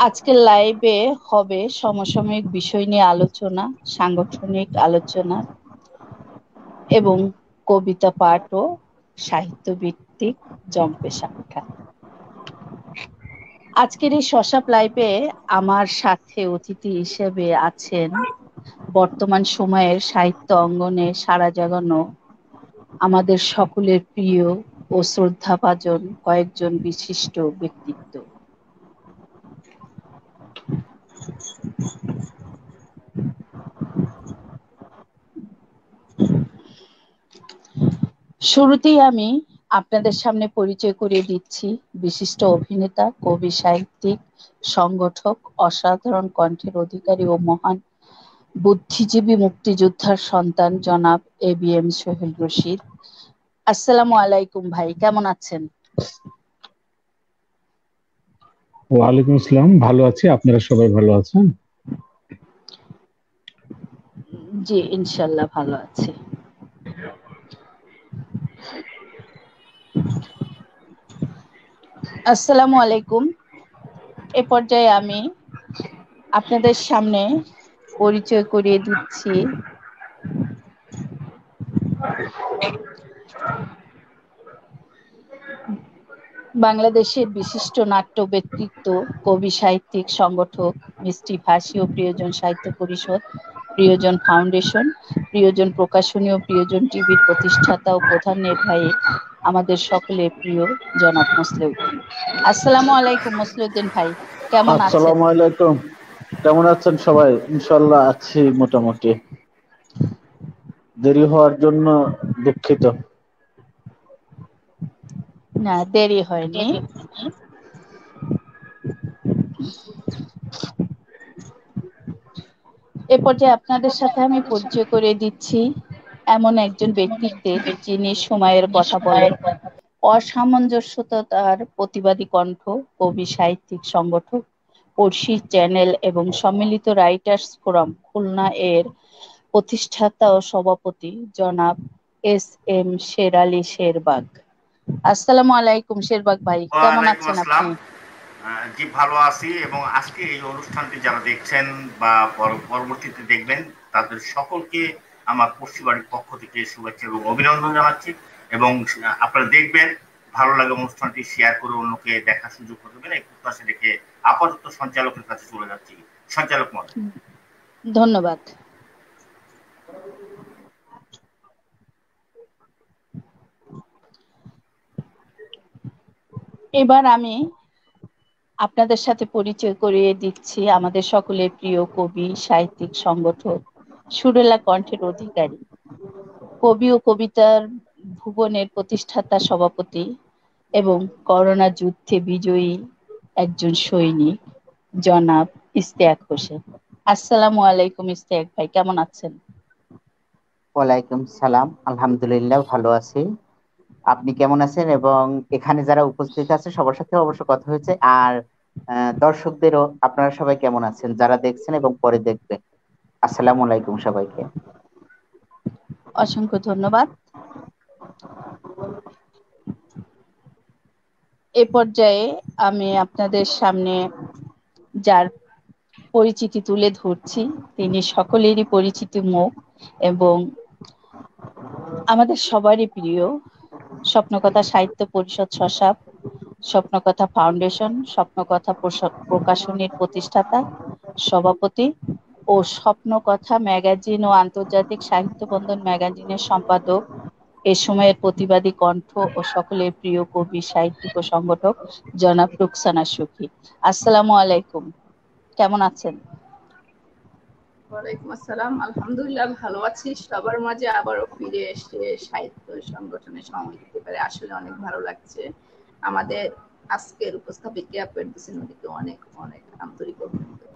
আজকের লাইভে হবে সমসাময়িক বিষয় নিয়ে আলোচনা, সাংগঠনিক আলোচনা এবং কবিতা পাঠ ও সাহিত্য ভিত্তিক জম্পে সাক্ষাৎ। আজকের এই শসাপ লাইভে আমার সাথে অতিথি হিসেবে আছেন বর্তমান সময়ের সাহিত্য অঙ্গনে সাড়া জাগানো আমাদের সকলের প্রিয় ও শ্রদ্ধাভাজন কয়েকজন বিশিষ্ট ব্যক্তিত্ব। শুরুতেই আমি আপনাদের সামনে পরিচয় করিয়ে দিচ্ছি বিশিষ্ট অভিনেতা, কবি, সাহিত্যিক, সংগঠক, অসাধারণ কণ্ঠের অধিকারী ও মহান বুদ্ধিজীবী মুক্তিযোদ্ধার সন্তান জনাব ABM সোহেল রশিদ। আসসালামু আলাইকুম ভাই, কেমন আছেন? ওয়ালাইকুম আসসালাম, ভালো আছি। আপনারা সবাই ভালো আছেন? জি ইনশাল্লাহ ভালো আছি। আসসালামু আলাইকুম। এ পর্যায়ে আমি আপনাদের সামনে পরিচয় করিয়ে দিচ্ছি বাংলাদেশের বিশিষ্ট নাট্য ব্যক্তিত্ব, কবি, সাহিত্যিক, সংগঠক, মিষ্টি ভাষী ও প্রিয়জন সাহিত্য পরিষদ, প্রিয়জন ফাউন্ডেশন, প্রিয়জন প্রকাশনী ও প্রিয়জন টিভির প্রতিষ্ঠাতা ও প্রধান নির্বাহী, আমাদের সকলের প্রিয় জনাব মোসলেউদ্দিন। আসসালামু আলাইকুম মোসলেউদ্দিন ভাই, কেমন আছেন? আসসালামু আলাইকুম। কেমন আছেন সবাই? ইনশাল্লাহ আছি মোটামুটি। দেরি হওয়ার জন্য দুঃখিত। না, দেরি হয়নি। এ পর্যায়ে আপনাদের সাথে আমি পরিচয় করে দিচ্ছি এমন একজন ব্যক্তিত্বের, যিনি সময়ের কথা বলেন, অসামঞ্জস্যতার প্রতিবাদী কণ্ঠ, কবি, সাহিত্যিক, সংগঠক, পড়শি চ্যানেল এবং সম্মিলিত রাইটার্স ফোরাম খুলনা এর প্রতিষ্ঠাতা ও সভাপতি জনাব SM শের আলী শেরবাগ। আসসালামু আলাইকুম শেরবাগ ভাই, কেমন ওয়ালাইকুম আছেন আসসালাম। আপনি? জি ভালো আছি, এবং আজকে এই অনুষ্ঠানটি যারা দেখছেন বা পরবর্তীতে দেখবেন তাদের সকলকে আমার পশ্চিমবাড়ির পক্ষ থেকে শুভেচ্ছা এবং অভিনন্দন জানাচ্ছি। এবং আপনারা দেখবেন, ভালো লাগে অনুষ্ঠানটি শেয়ার করে অন্যকে দেখার সুযোগ করে দেবেন, এই প্রত্যাশা রেখে আপাতত সঞ্চালকের কাছে চলে যাচ্ছি। সঞ্চালক মহোদয়। ধন্যবাদ। এবার আমি আপনাদের সাথে পরিচয় করিয়ে দিচ্ছি আমাদের সকলের প্রিয় কবি, সাহিত্যিক, সংগঠক, সুরেলা কণ্ঠের অধিকারী, কবি ও কবিতার ভুবনের প্রতিষ্ঠাতা, সভাপতি এবং করোনা যুদ্ধে বিজয়ী একজন সৈনিক জনাব ইশতিয়াক হোসেন। আসসালামু আলাইকুম ইশতিয়াক ভাই, কেমন আছেন? ওয়ালাইকুম সালাম, আলহামদুলিল্লাহ ভালো আছি। আপনি কেমন আছেন? এবং এখানে যারা উপস্থিত আছে সবার সাথে অবশ্য কথা হয়েছে। আর দর্শকদেরও, আপনারা সবাই কেমন আছেন যারা দেখছেন এবং পরে দেখবেন? আসসালামু আলাইকুম সবাইকে। অসংখ্য ধন্যবাদ। এ পর্যায়ে আমি আপনাদের সামনে যার পরিচিতি তুলে ধরছি, তিনি সকলেরই পরিচিত মুখ এবং আমাদের সবারই প্রিয় স্বপ্নকথা সাহিত্য পরিষদ শসাপ, স্বপ্নকথা ফাউন্ডেশন, স্বপ্নকথা প্রকাশনীর প্রতিষ্ঠাতা, সভাপতি ও স্বপ্নকথা ম্যাগাজিন ও আন্তর্জাতিক সাহিত্য বন্ধন ম্যাগাজিনের সম্পাদক, এ সময়ের প্রতিবাদী কণ্ঠ ও সকলের প্রিয় কবি, সাহিত্যিক ও সংগঠক জনাব রুকসানা সুখী। আসসালামু আলাইকুম, কেমন আছেন? ওয়ালাইকুম আসসালাম, আলহামদুলিল্লাহ ভালো আছি। সবার মাঝে আবারও ফিরে এসে সাহিত্য সংগঠনে সময় দিতে পারে আসলে অনেক ভালো লাগছে। আমাদের আজকের উপস্থাপিকা ফেরদৌসী নদীকে অনেক অনেক আন্তরিক অভিনন্দন।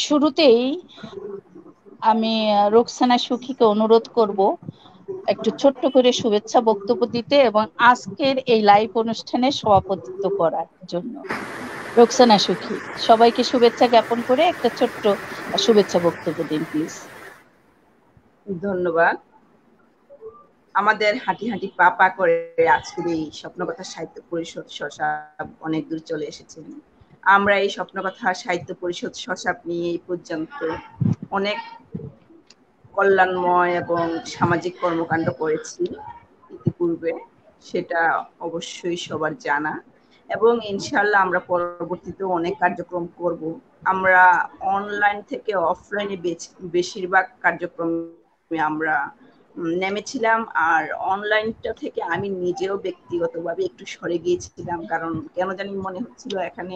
শুরুতেই আমি রুকসানা সুখীকে অনুরোধ করব একটু ছোট্ট করে শুভেচ্ছা বক্তব্য দিতে এবং আজকের এই লাইভ অনুষ্ঠানে সভাপতিত্ব করার জন্য। রুকসানা সুখী, সবাইকে শুভেচ্ছা জ্ঞাপন করে একটা ছোট্ট শুভেচ্ছা বক্তব্য দিন প্লিজ। ধন্যবাদ। আমাদের হাঁটি হাঁটি পা পা করে আজকের এই স্বপ্নকথা সাহিত্য পরিষদ শসাব অনেক দূর চলে এসেছেন। আমরা এই স্বপ্নকথা সাহিত্য পরিষদ শসাব নিয়ে এই পর্যন্ত অনেক কল্যাণময় এবং সামাজিক কর্মকাণ্ড করেছি ইতিপূর্বে, সেটা অবশ্যই সবার জানা, এবং ইনশাআল্লাহ আমরা পরবর্তীতেও অনেক কার্যক্রম করব। আমরা অনলাইন থেকে অফলাইনে বেশিরভাগ কার্যক্রমে আমরা নেমেছিলাম, আর অনলাইনটা থেকে আমি নিজেও ব্যক্তিগতভাবে একটু সরে গিয়েছিলাম, কারণ কেন জানি মনে হচ্ছিল এখানে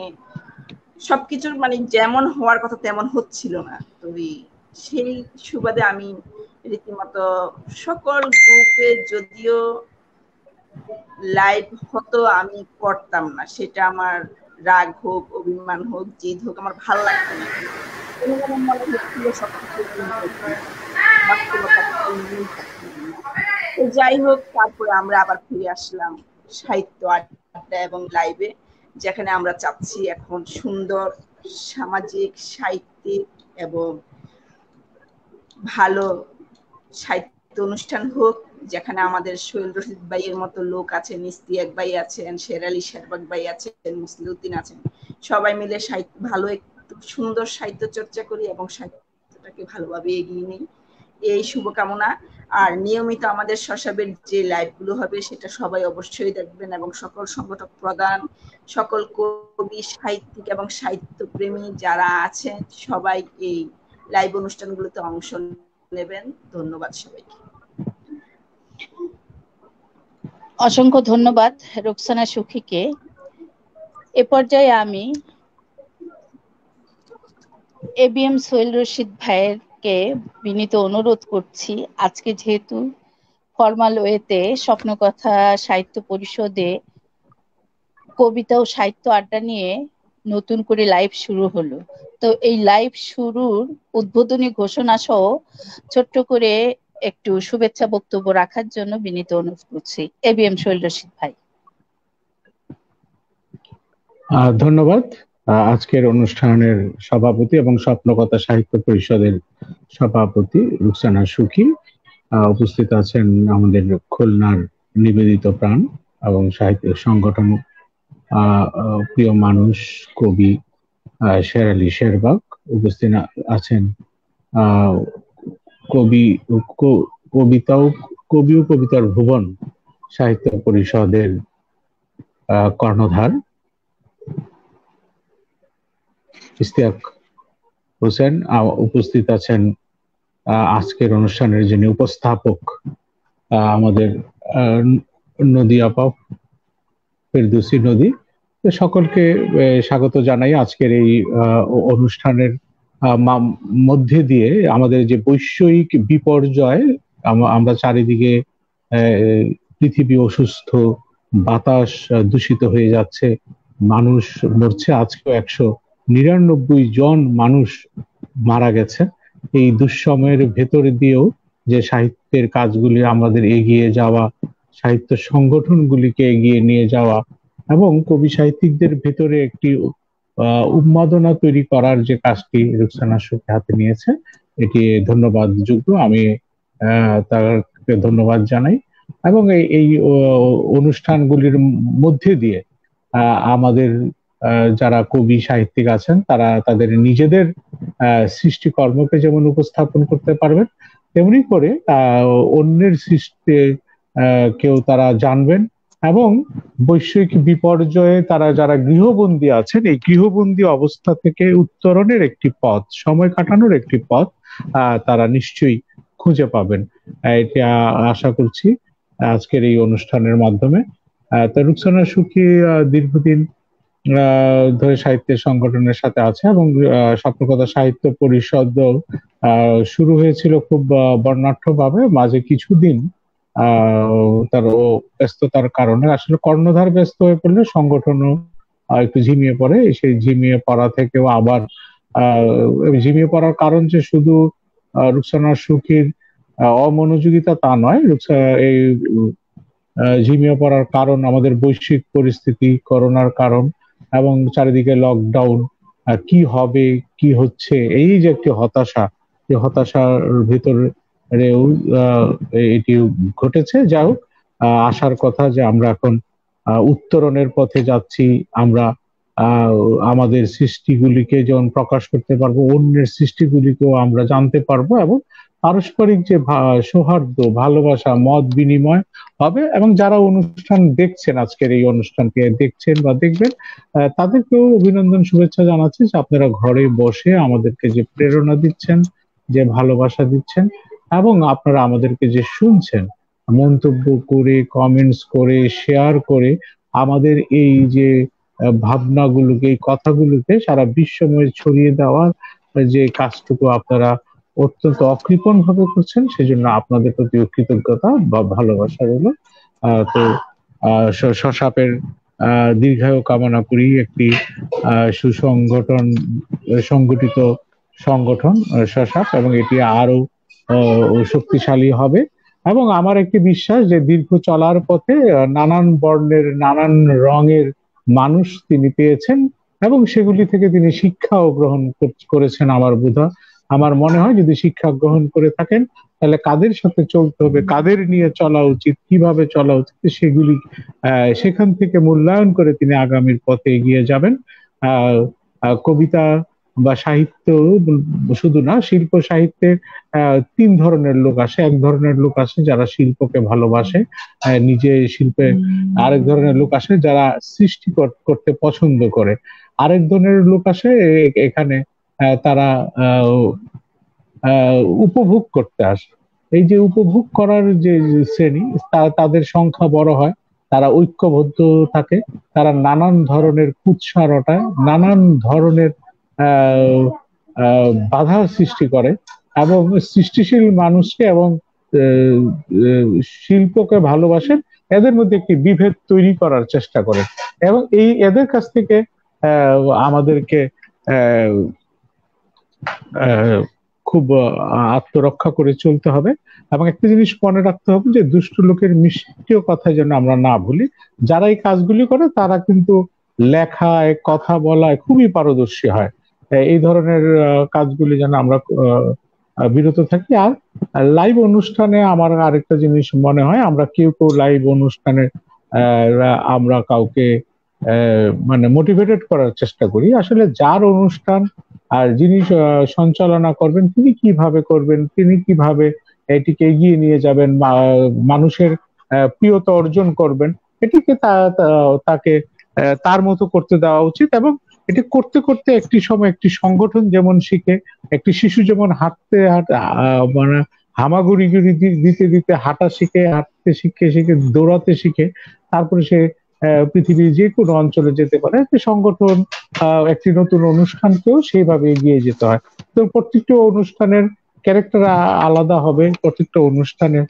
সবকিছুর মানে যেমন হওয়ার কথা তেমন হচ্ছিল না। তো সেই সুবাদে আমি রীতিমতো সকল গ্রুপে যদিও লাইভ হতো আমি করতাম না, সেটা আমার রাগ হোক, অভিমান হোক, জিদ হোক, আমার ভালো লাগতো না। মনে হচ্ছিল সবকিছু যাই হোক, তারপরে আমরা আবার ফিরে আসলাম সাহিত্য আড্ডা এবং লাইভে, যেখানে আমরা চাচ্ছি এখন সুন্দর সামাজিক, সাহিত্যিক এবং ভালো সাহিত্য অনুষ্ঠান হোক, যেখানে আমাদের সোহেল রশিদ ভাইয়ের মতো লোক আছেন, ইস্তিয়াক ভাই আছেন, শের আলী শেরবাগ ভাই আছেন, মুসলিউদ্দিন আছেন, সবাই মিলে সাহিত্য ভালো একটু সুন্দর সাহিত্য চর্চা করি এবং সাহিত্যটাকে ভালোভাবে এগিয়ে নিই, এই শুভকামনা। আর নিয়মিত আমাদের শসাবের যে লাইভগুলো হবে সেটা সবাই অবশ্যই দেখবেন, এবং সকল সংগঠক প্রধান, সকল কবি, সাহিত্যিক এবং সাহিত্যপ্রেমী যারা আছেন সবাই এই লাইভ অনুষ্ঠানগুলোতে অংশ নেবেন। ধন্যবাদ সবাইকে। অসংখ্য ধন্যবাদ রুকসানা সুখীকে। এ পর্যায়ে আমি এবিএম সোহেল রশিদ ভাইয়েরকে বিনীত অনুরোধ করছি, আজকে যেহেতু ফরমাল ওয়েতে স্বপ্নকথা সাহিত্য পরিষদে কবিতা ও সাহিত্য আড্ডা নিয়ে নতুন করে লাইভ শুরু হলো, তো এই লাইভ শুরুর উদ্বোধনী ঘোষণা সহ ছোট্ট করে একটু শুভেচ্ছা বক্তব্য রাখার জন্য বিনীত অনুরোধ করছি। এবিএম সোহেল রশিদ ভাই। ধন্যবাদ। আজকের অনুষ্ঠানের সভাপতি এবং স্বপ্নকথা সাহিত্য পরিষদের সভাপতি রুকসানা সুখী, উপস্থিত আছেন আমাদের খুলনার নিবেদিত প্রাণ এবং সাহিত্য সংগঠন প্রিয় মানুষ কবি শের আলী শেরবাগ, উপস্থিত আছেন কবি ও কবিতার ভুবন সাহিত্য পরিষদের কর্ণধার ইস্তিয়াক হোসেন, উপস্থিত আছেন আজকের অনুষ্ঠানের যিনি উপস্থাপক আমাদের নদী আপা ফেরদৌসী নদী। সকলকে স্বাগত জানাই আজকের এই অনুষ্ঠানের মধ্যে দিয়ে। আমাদের যে বৈশ্বিক বিপর্যয়, আমরা চারিদিকে পৃথিবী অসুস্থ, বাতাস দূষিত হয়ে যাচ্ছে, মানুষ মরছে, আজকেও 199 জন মানুষ মারা গেছে। এই দুঃসময়ের ভেতর দিয়েও যে সাহিত্যের কাজগুলি আমাদের এগিয়ে যাওয়া, সাহিত্য সংগঠনগুলিকে এগিয়ে নিয়ে যাওয়া এবং কবি সাহিত্যিকদের ভেতরে একটি উন্মাদনা তৈরি করার যে কাজটি রুকসানা সুখী হাতে নিয়েছে, এটি ধন্যবাদ যোগ্য। আমি তাকে ধন্যবাদ জানাই এবং এই অনুষ্ঠানগুলির মধ্যে দিয়ে আমাদের যারা কবি সাহিত্যিক আছেন তারা তাদের নিজেদের সৃষ্টিকর্মকে যেমন উপস্থাপন করতে পারবেন, তেমনি করে অন্যের সৃষ্টি কেউ তারা জানবেন এবং বৈশ্বিক বিপর্যয়ে তারা যারা গৃহবন্দী আছেন, এই গৃহবন্দী অবস্থা থেকে উত্তরণের একটি পথ, সময় কাটানোর একটি পথ তারা নিশ্চয়ই খুঁজে পাবেন, এটি আশা করছি আজকের এই অনুষ্ঠানের মাধ্যমে। তো রুকসানা সুখী দীর্ঘদিন ধরে সাহিত্যের সংগঠনের সাথে আছে এবং স্বপ্নকথা সাহিত্য পরিষদ শুরু হয়েছিল খুব বর্ণাঢ্য ভাবে, মাঝে কিছুদিন তার ব্যস্ততার কারণে আসলে কর্ণধার ব্যস্ত হয়ে পড়লে সংগঠনও একটু ঝিমিয়ে পড়ে। সেই ঝিমিয়ে পড়া থেকেও আবার ঝিমিয়ে পড়ার কারণ যে শুধু রুকসানা সুখীর অমনোযোগিতা তা নয়, এই ঝিমিয়ে পড়ার কারণ আমাদের বৈশ্বিক পরিস্থিতি, করোনার কারণ এবং চারিদিকে লকডাউন, কি হবে কি হচ্ছে, এই যে একটি হতাশা, এই হতাশার ভিতর রেও এটি ঘটেছে। যাই হোক, আশার কথা যে আমরা এখন উত্তরণের পথে যাচ্ছি। আমরা আমাদের সৃষ্টিগুলিকে যেমন প্রকাশ করতে পারবো, অন্যের সৃষ্টিগুলিকেও আমরা জানতে পারবো, এবং পারস্পরিক যে সৌহার্দ্য, ভালোবাসা, মত বিনিময় হবে। এবং যারা অনুষ্ঠান দেখছেন, আজকের এই অনুষ্ঠানকে দেখছেন বা দেখবেন, তাদেরকেও অভিনন্দন, শুভেচ্ছা জানাচ্ছি যে আপনারা ঘরে বসে আমাদেরকে যে প্রেরণা দিচ্ছেন, যে ভালোবাসা দিচ্ছেন, এবং আপনারা আমাদেরকে যে শুনছেন, মন্তব্য করে, কমেন্টস করে, শেয়ার করে আমাদের এই যে ভাবনাগুলোকে, এই কথাগুলোকে সারা বিশ্বময় ছড়িয়ে দেওয়ার যে কাজটুকু আপনারা অত্যন্ত অকৃপণ ভাবে করছেন, সেজন্য আপনাদের প্রতি কৃতজ্ঞতা বা ভালোবাসা রইল। তো শসাপের দীর্ঘায়ু কামনা করি, একটি সংগঠিত সংগঠন শসাপ, এবং এটি আরো শক্তিশালী হবে। এবং আমার একটি বিশ্বাস যে দীর্ঘ চলার পথে নানান বর্ণের, নানান রঙের মানুষ তিনি পেয়েছেন, এবং সেগুলি থেকে তিনি শিক্ষাও গ্রহণ করেছেন। আমার মনে হয় যদি শিক্ষা গ্রহণ করে থাকেন, তাহলে কাদের সাথে চলতে হবে, কাদের নিয়ে চলা উচিত, কিভাবে চলা উচিত, সেগুলি সেখান থেকে মূল্যায়ন করে তিনি আগামীর পথে এগিয়ে যাবেন। কবিতা বা সাহিত্য শুধু না, শিল্প সাহিত্যে তিন ধরনের লোক আসে। এক ধরনের লোক আসে যারা শিল্পকে ভালোবাসে, নিজে শিল্পে। আরেক ধরনের লোক আসে যারা সৃষ্টি করতে পছন্দ করে। আরেক ধরনের লোক আসে এখানে তারা উপভোগ করতে আসে। এই যে উপভোগ করার যে শ্রেণী, তাদের সংখ্যা বড় হয়, তারা ঐক্যবদ্ধ থাকে, তারা নানান ধরনের কুৎসা রটায়, নানান ধরনের বাধা সৃষ্টি করে, এবং সৃষ্টিশীল মানুষকে এবং শিল্পকে ভালোবাসেন, এদের মধ্যে একটি বিভেদ তৈরি করার চেষ্টা করেন। এবং এদের কাছ থেকে আমাদেরকে খুব আত্মরক্ষা করে চলতে হবে। এবং একটা জিনিস মনে রাখতে হবে যে দুষ্ট লোকের মিষ্টিও কথা যেন আমরা না ভুলি। যারা এই কাজগুলি করে তারা কিন্তু লেখায়, কথা বলায় খুবই পারদর্শী হয়। এই ধরনের কাজগুলি যেন আমরা বিরত থাকি। আর লাইভ অনুষ্ঠানে আমার আরেকটা জিনিস মনে হয়, আমরা কেউ লাইভ অনুষ্ঠানে আমরা কাউকে মানে মোটিভেটেড করার চেষ্টা করি। আসলে যার অনুষ্ঠান আর যিনি সঞ্চালনা করবেন, তিনি কিভাবে করবেন, তিনি কিভাবে এটিকে এগিয়ে নিয়ে যাবেন, মানুষের প্রিয়তা অর্জন করবেন, এটিকে তাকে তার মতো করতে দেওয়া উচিত। এবং এটি করতে করতে একটি সময় একটি সংগঠন যেমন শিখে, একটি শিশু যেমন হাঁটতে মানে হামাগুড়ি দিতে দিতে হাঁটা শিখে, হাঁটতে শিখে শিখে দৌড়াতে শিখে, তারপরে সে পৃথিবীর যে কোনো অঞ্চলে যেতে পারে। একটি সংগঠন, একটি নতুন অনুষ্ঠানকেও সেইভাবে এগিয়ে যেতে হয়। তো প্রত্যেকটা অনুষ্ঠানের ক্যারেক্টার আলাদা হবে, প্রত্যেকটা অনুষ্ঠানের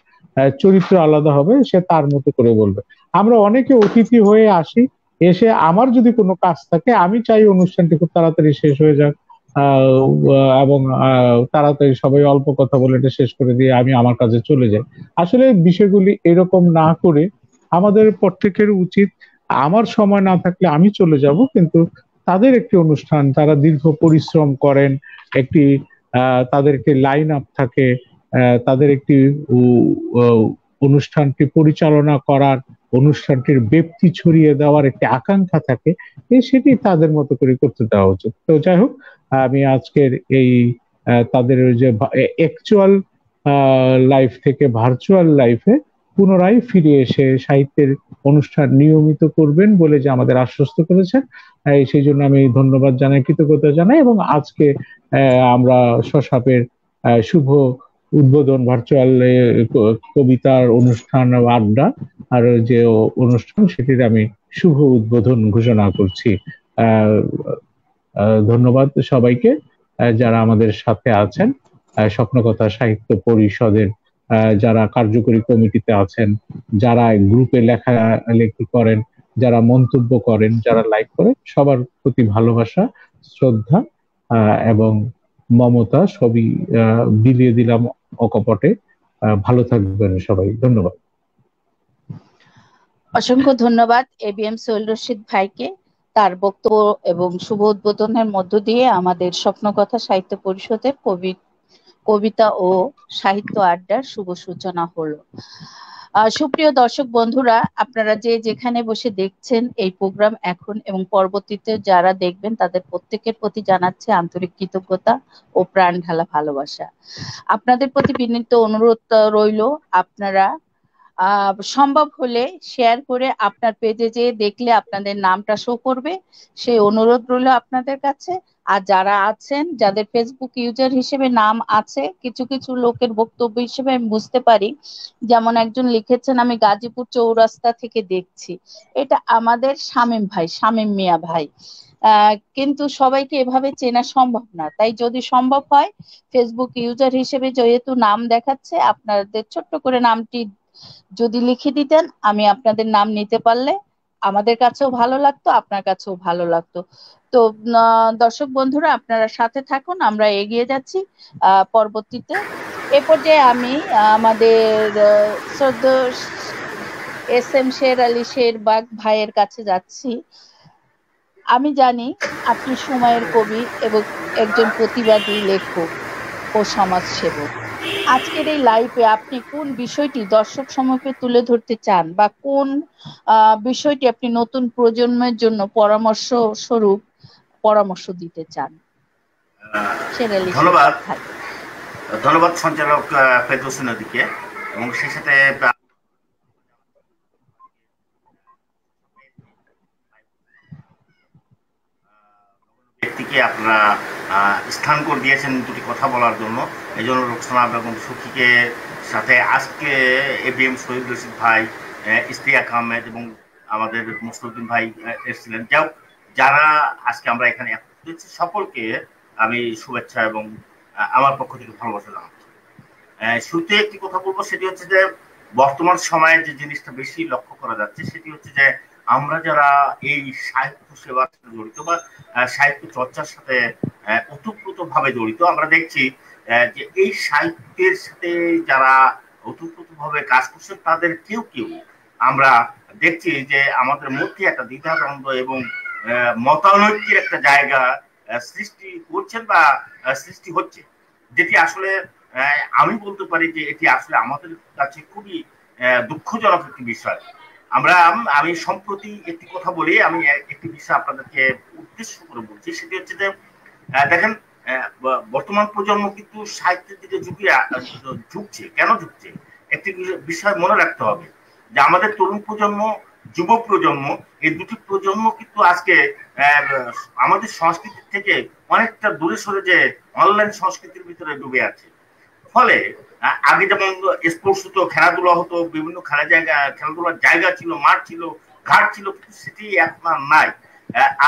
চরিত্র আলাদা হবে, সে তার মতো করে বলবে। আমরা অনেকে অতিথি হয়ে আসি, এসে আমার যদি কোনো কাজ থাকে, আমি চাই অনুষ্ঠানটি খুব তাড়াতাড়ি শেষ হয়ে যাক, এবং তাড়াতাড়ি সবাই অল্প কথা বলে এটা শেষ করে দিয়ে আমি আমার কাজে চলে যাই। আসলে বিষয়গুলি এরকম না করে আমাদের প্রত্যেকের উচিত, আমার সময় না থাকলে আমি চলে যাব, কিন্তু তাদের একটি অনুষ্ঠান, তারা দীর্ঘ পরিশ্রম করেন, একটি তাদেরকে লাইন আপ থাকে, তাদের একটি অনুষ্ঠানটি পরিচালনা করার, অনুষ্ঠানটির ব্যক্তি ছড়িয়ে দেওয়ার একটি আকাঙ্ক্ষা থাকে, সেটি তাদের মতো করে করতে দেওয়া উচিত। তো যাই হোক, আমি আজকের এই তাদের যে অ্যাকচুয়াল লাইফ থেকে ভার্চুয়াল লাইফে পুনরায় ফিরে এসে সাহিত্যের অনুষ্ঠান নিয়মিত করবেন বলে যে আমাদের আশ্বস্ত করেছেন, সেই জন্য আমি ধন্যবাদ জানাই, কৃতজ্ঞতা জানাই। এবং আজকে আমরা শসাপের শুভ উদ্বোধন, ভার্চুয়াল কবিতার অনুষ্ঠান, আড্ডা আর যে অনুষ্ঠান, সেটির আমি শুভ উদ্বোধন ঘোষণা করছি। ধন্যবাদ সবাইকে যারা আমাদের সাথে আছেন। স্বপ্নকথা সাহিত্য পরিষদের যারা কার্যকরী কমিটিতে আছেন, যারা গ্রুপে লেখালেখি করেন, যারা মন্তব্য করেন, যারা লাইক করেন, সবার প্রতি ভালোবাসা, শ্রদ্ধা এবং মমতা সবই বিলিয়ে দিলাম অকপটে। ভালো থাকবেন সবাই, ধন্যবাদ। অসংখ্য ধন্যবাদ ABM সোহেল রশিদ ভাইকে, তার বক্তব্য এবং শুভ উদ্বোধনের মধ্য দিয়ে আমাদের স্বপ্নকথা সাহিত্য পরিষদের কবিতা ও সাহিত্য আড্ডার শুভ সূচনা হলো। সুপ্রিয় দর্শক বন্ধুরা, আপনারা যে যেখানে বসে দেখছেন এই প্রোগ্রাম এখন এবং পরবর্তীতে যারা দেখবেন তাদের প্রত্যেকের প্রতি জানাচ্ছে আন্তরিক কৃতজ্ঞতা ও প্রাণ ঢালা ভালোবাসা। আপনাদের প্রতি বিনীত অনুরোধ রইল, আপনারা সম্ভব হলে শেয়ার করে আপনার পেজে যে দেখলে আপনাদের নামটা শো করবে, সেই অনুরোধ রইল আপনাদের কাছে। আর যারা আছেন, যাদের ফেসবুক ইউজার হিসেবে নাম আছে, কিছু কিছু লোকের বক্তব্য হিসেবে আমি বুঝতে পারি, যেমন একজন লিখেছেন আমি গাজীপুর চৌরাস্তা থেকে দেখছি, এটা আমাদের শামীম ভাই, শামীম মিয়া ভাই। কিন্তু সবাইকে এভাবে চেনা সম্ভব না, তাই যদি সম্ভব হয় ফেসবুক ইউজার হিসেবে যেহেতু নাম দেখাচ্ছে, আপনাদের ছোট্ট করে নামটি যদি লিখে দিতেন, আমি আপনাদের নাম নিতে পারলে আমাদের কাছেও ভালো লাগতো, আপনার কাছেও ভালো লাগতো। তো দর্শক বন্ধুরা, আপনারা সাথে থাকুন, আমরা এগিয়ে যাচ্ছি পরবর্তীতে। এ পর্যায়ে আমি আমাদের শ্রদ্ধেয় SM শের আলী শেরবাগ ভাইয়ের কাছে যাচ্ছি। আমি জানি আপনি সময়ের কবি এবং একজন প্রতিবাদী লেখক ও সমাজসেবক। আজকের এই লাইভে আপনি কোন বিষয়টি দর্শক সমক্ষে তুলে ধরতে চান, বা কোন বিষয়টি আপনি নতুন প্রজন্মের জন্য পরামর্শ দিতে চান? ধন্যবাদ, ধন্যবাদ সঞ্চালক ফেরদৌসী নদীকে, এবং সেই সাথে ব্যক্তিকে আপনারা স্থান করে দিয়েছেন দুটি কথা বলার জন্য। এই জন্য রোকসানা বেগম সুখীকে সাথে আজকে ABM শহীদ রশিদ ভাই, ইশতিয়াক আহমেদ এবং আমাদের মুসলিউদ্দিন ভাই এসেছিলেন। যারা আজকে আমরা এখানে সকলকে আমি শুভেচ্ছা এবং আমার পক্ষ থেকে ভালোবাসা জানাচ্ছি। শুরুতে একটি কথা বলবো, সেটি হচ্ছে যে বর্তমান সময়ে যে জিনিসটা বেশি লক্ষ্য করা যাচ্ছে সেটি হচ্ছে যে আমরা যারা এই সাহিত্য সেবার সাথে জড়িত বা সাহিত্য চর্চার সাথে ওতপ্রোত ভাবে জড়িত, আমরা দেখছি যে এই সাহিত্যের সাথে যারা ওতপ্রোত ভাবে কাজ করছে তাদের কেউ কেউ আমরা দেখছি যে আমাদের মধ্যে একটা দ্বিধাদ্বন্দ্ব এবং মতানৈক্যের একটা জায়গা সৃষ্টি করছেন বা সৃষ্টি হচ্ছে, যেটি আসলে আমি বলতে পারি যে এটি আসলে আমাদের কাছে খুবই দুঃখজনক একটি বিষয়। আমি সম্প্রতি একটি কথা বলি, আমি একটি বিষয় আপনাদেরকে উদ্দেশ্য করে বলছি, সেটি হচ্ছে যে দেখেন বর্তমান প্রজন্ম কিন্তু সাহিত্যের দিকে ঝুঁকছে। কেন ঝুঁকছে? একটি বিষয় মনে রাখতে হবে যে আমাদের তরুণ প্রজন্ম, যুব প্রজন্ম, এই দুটি প্রজন্ম কিন্তু আজকে আমাদের সংস্কৃতি থেকে অনেকটা দূরে সরে যে অনলাইন সংস্কৃতির ভিতরে ডুবে আছে। ফলে আগে যেমন স্পোর্টস হতো, খেলাধুলা হতো, বিভিন্ন খেলাধুলার জায়গা ছিল, মাঠ ছিল, ঘাট ছিল, কিন্তু সেটি এখন আর নাই।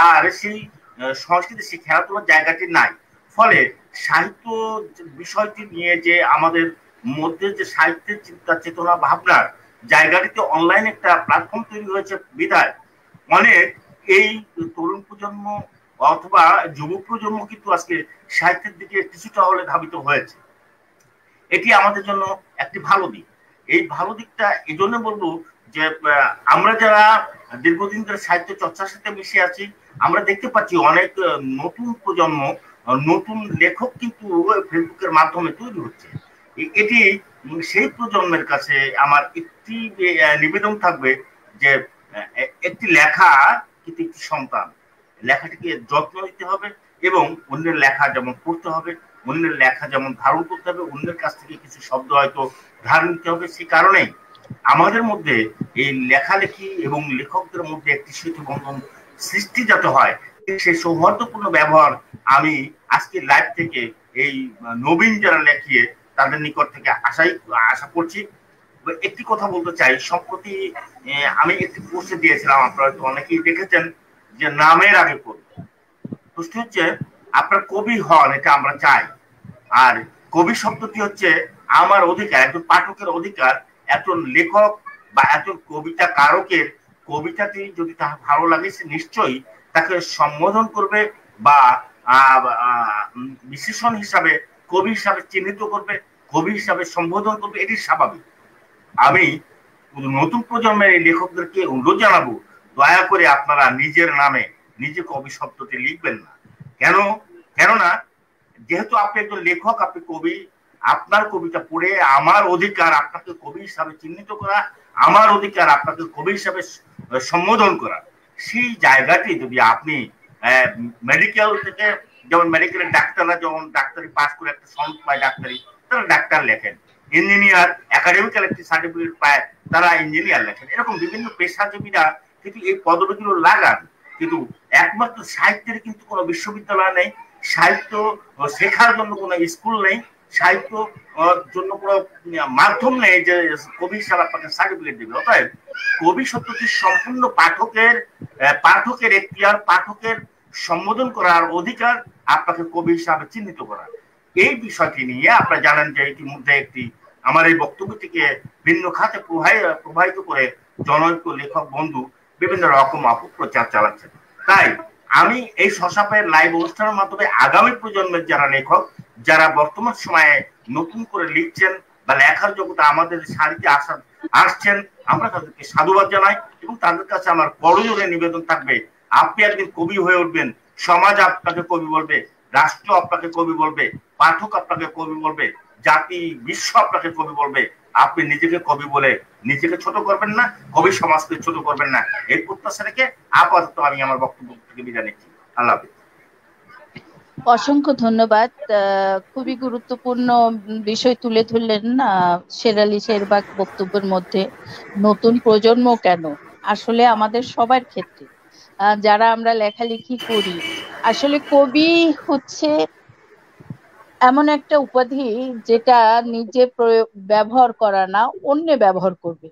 আর সেই সংস্কৃতি, সেই খেলাধুলার জায়গাটি নাই। ফলে সাহিত্য বিষয়টি নিয়ে যে আমাদের মধ্যে যে সাহিত্যের চিন্তা চেতনা ভাবনার জায়গাটিতে অনলাইন একটা প্ল্যাটফর্ম তৈরি হয়েছে বিধায় অনেক এই তরুণ প্রজন্ম অথবা যুব প্রজন্ম কিন্তু আজকে সাহিত্যের দিকে কিছুটা হলে ধাবিত হয়েছে। এটি আমাদের জন্য একটি ভালো দিক। এই ভালো দিকটা এই জন্য বলবো যে আমরা যারা দীর্ঘদিন ধরে সাহিত্য চর্চার সাথে মিশে আছি, আমরা দেখতে পাচ্ছি অনেক নতুন প্রজন্ম, নতুন লেখক কিন্তু ফেসবুকের মাধ্যমে তৈরি হচ্ছে। এটি সেই প্রজন্মের কাছে আমার একটি নিবেদন থাকবে যে একটি লেখা কিন্তু একটি সন্তান, লেখাটিকে যত্ন দিতে হবে এবং অন্যের লেখা যেমন পড়তে হবে, অন্যের লেখা যেমন ধারণ করতে হবে, অন্যের কাছ থেকে কিছু শব্দ হয়তো ধার নিতে হবে। সে কারণেই আমাদের মধ্যে এই লেখালেখি এবং লেখকদের মধ্যে একটি সেতু বন্ধন সৃষ্টি যাতে হয়, সেই সৌহার্দ্যপূর্ণ ব্যবহার আমি আজকে লাইভ থেকে এই নবীন যারা লেখিয়ে তাদের নিকট থেকে আশা করছি। একটি কথা বলতে চাই, সম্প্রতি আমি একটি পোস্টে দিয়েছিলাম, আপনারা তো অনেকেই দেখেছেন, যে নামের আগে কবি। প্রশ্ন হচ্ছে আপনার কবি হন, এটা আমরা চাই। আর কবি শব্দটি হচ্ছে আমার অধিকার, একজন পাঠকের অধিকার। একজন লেখক বা একজন কবিতা কারকের কবিতাটি যদি তার ভালো লাগে, সে নিশ্চয়ই তাকে সম্বোধন করবে বা বিশেষণ হিসাবে কবি হিসাবে চিহ্নিত করবে, কবি হিসাবে সম্বোধন করবে, এটি স্বাভাবিক। আমি নতুন প্রজন্মের এই লেখকদেরকে অনুরোধ জানাবো, দয়া করে আপনারা নিজের নামে নিজে কবি শব্দটি লিখবেন না। কেননা যেহেতু আপনি একজন লেখক, আপনি কবি, আপনার কবিতা পড়ে আমার অধিকার আপনাকে কবি হিসাবে চিহ্নিত করা, আমার অধিকার আপনাকে কবি হিসাবে সম্বোধন করা। সেই জায়গাটি যদি আপনি মেডিকেল থেকে, যেমন মেডিকেলের ডাক্তাররা যখন ডাক্তারি পাস করে একটা সনদ পায় ডাক্তারি, তারা ডাক্তার লেখেন, ইঞ্জিনিয়ার একাডেমিক্যাল একটি সার্টিফিকেট পায়, তারা ইঞ্জিনিয়ার লেখেন। এরকম বিভিন্ন পেশাজীবীরা কিন্তু এই পদবিগুলো লাগান। কিন্তু একমাত্র সাহিত্যের কিন্তু কোনো বিশ্ববিদ্যালয় নেই, সাহিত্য শেখার জন্য কোনো স্কুল নেই, সাহিত্য জন্য কোনো মাধ্যম নেই যে কবি হিসাবে আপনাকে সার্টিফিকেট দেবে। অতএব কবি শব্দটি সম্পূর্ণ পাঠকের এখতিয়ার, পাঠকের সম্বোধন করার অধিকার, আপনাকে কবি হিসাবে চিহ্নিত করা। এই বিষয়টি নিয়ে আপনারা জানেন যে ইতিমধ্যে আমার এই বক্তব্যটিকে ভিন্ন খাতে প্রবাহিত করে জনৈক লেখক বন্ধু বিভিন্ন রকম অপপ্রচার চালাচ্ছেন। তাই আমি এই শশাপের লাইভ অনুষ্ঠানের মাধ্যমে আগামী প্রজন্মের যারা লেখক, যারা বর্তমান সময়ে নতুন করে লিখছেন বা লেখার জগতে আমাদের সারিতে আসছেন, আমরা তাদেরকে সাধুবাদ জানাই এবং তাদের কাছে আমার করজোড়ে নিবেদন থাকবে, আপনি একদিন কবি হয়ে উঠবেন, সমাজ আপনাকে কবি বলবে, রাষ্ট্র আপনাকে কবি বলবে, পাঠক আপনাকে কবি বলবে, জাতি বিশ্ব আপনাকে কবি বলবে। আপনি নিজেকে কবি বলে নিজেকে ছোট করবেন না, কবি সমাজকে ছোট করবেন না। এই প্রত্যাশা রেখে আপাতত আমি আমার বক্তব্য থেকে বিদায় নিচ্ছি। আল্লাহ হাফেজ। অসংখ্য ধন্যবাদ। খুবই গুরুত্বপূর্ণ বিষয় তুলে ধরলেন শেরালি শেরবাগ বক্তব্যের মধ্যে। নতুন প্রজন্ম কেন, আসলে আমাদের সবার ক্ষেত্রে যারা আমরা লেখালেখি করি, আসলে কবি হচ্ছে এমন একটা উপাধি যেটা নিজে ব্যবহার করা না, অন্য ব্যবহার করবে।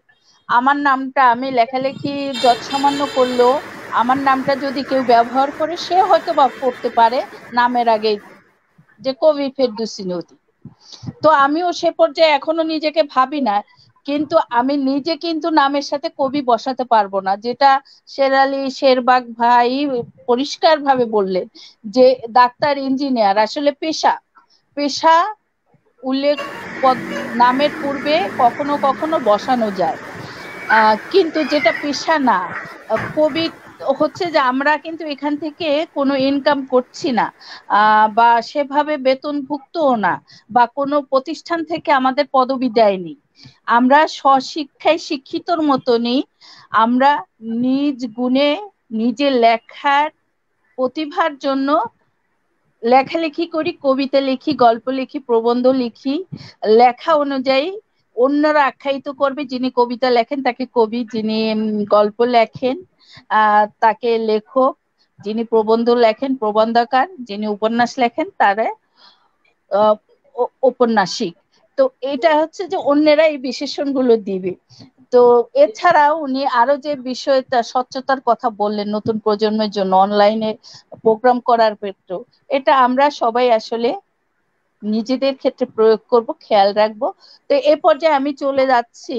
আমার নামটা আমি লেখালেখি যৎসামান্য করলেও আমার নামটা যদি কেউ ব্যবহার করে, সে হয়তো বা পড়তে পারে নামের আগে যে কবি ফেরদৌসী নদী। তো আমিও সে পর্যায়ে এখনো নিজেকে ভাবি না, কিন্তু আমি নিজে কিন্তু নামের সাথে কবি বসাতে পারবো না, যেটা শেরালি শেরবাগ ভাই পরিষ্কার ভাবে বললেন যে ডাক্তার, ইঞ্জিনিয়ার আসলে পেশা উল্লেখ নামের পূর্বে কখনো কখনো বসানো যায়, কিন্তু যেটা পেশা না। কবি হচ্ছে যে আমরা কিন্তু এখান থেকে কোনো ইনকাম করছি না, বা সেভাবে বেতনভুক্তও না, বা কোনো প্রতিষ্ঠান থেকে আমাদের পদবি দেয়নি। আমরা স্বশিক্ষায় শিক্ষিতর মতনই আমরা নিজ গুণে নিজের লেখার প্রতিভার জন্য লেখালেখি করি, কবিতা লিখি, গল্প লিখি, প্রবন্ধ লিখি। লেখা অনুযায়ী অন্যরা আখ্যায়িত করবে, যিনি কবিতা লেখেন তাকে কবি, যিনি গল্প লেখেন তাকে লেখক, যিনি প্রবন্ধ লেখেন প্রবন্ধকার, যিনি উপন্যাস লেখেন তারা ঔপন্যাসিক। তো এটা হচ্ছে যে অন্যেরা এই বিশেষণগুলো দিবে। তো এছাড়াও উনি আরো যে বিষয়টা স্বচ্ছতার কথা বললেন নতুন প্রজন্মের জন্য অনলাইনে প্রোগ্রাম করার ক্ষেত্রে, এটা আমরা সবাই আসলে নিজেদের ক্ষেত্রে প্রয়োগ করব, খেয়াল রাখবো। তো এ পর্যায়ে আমি চলে যাচ্ছি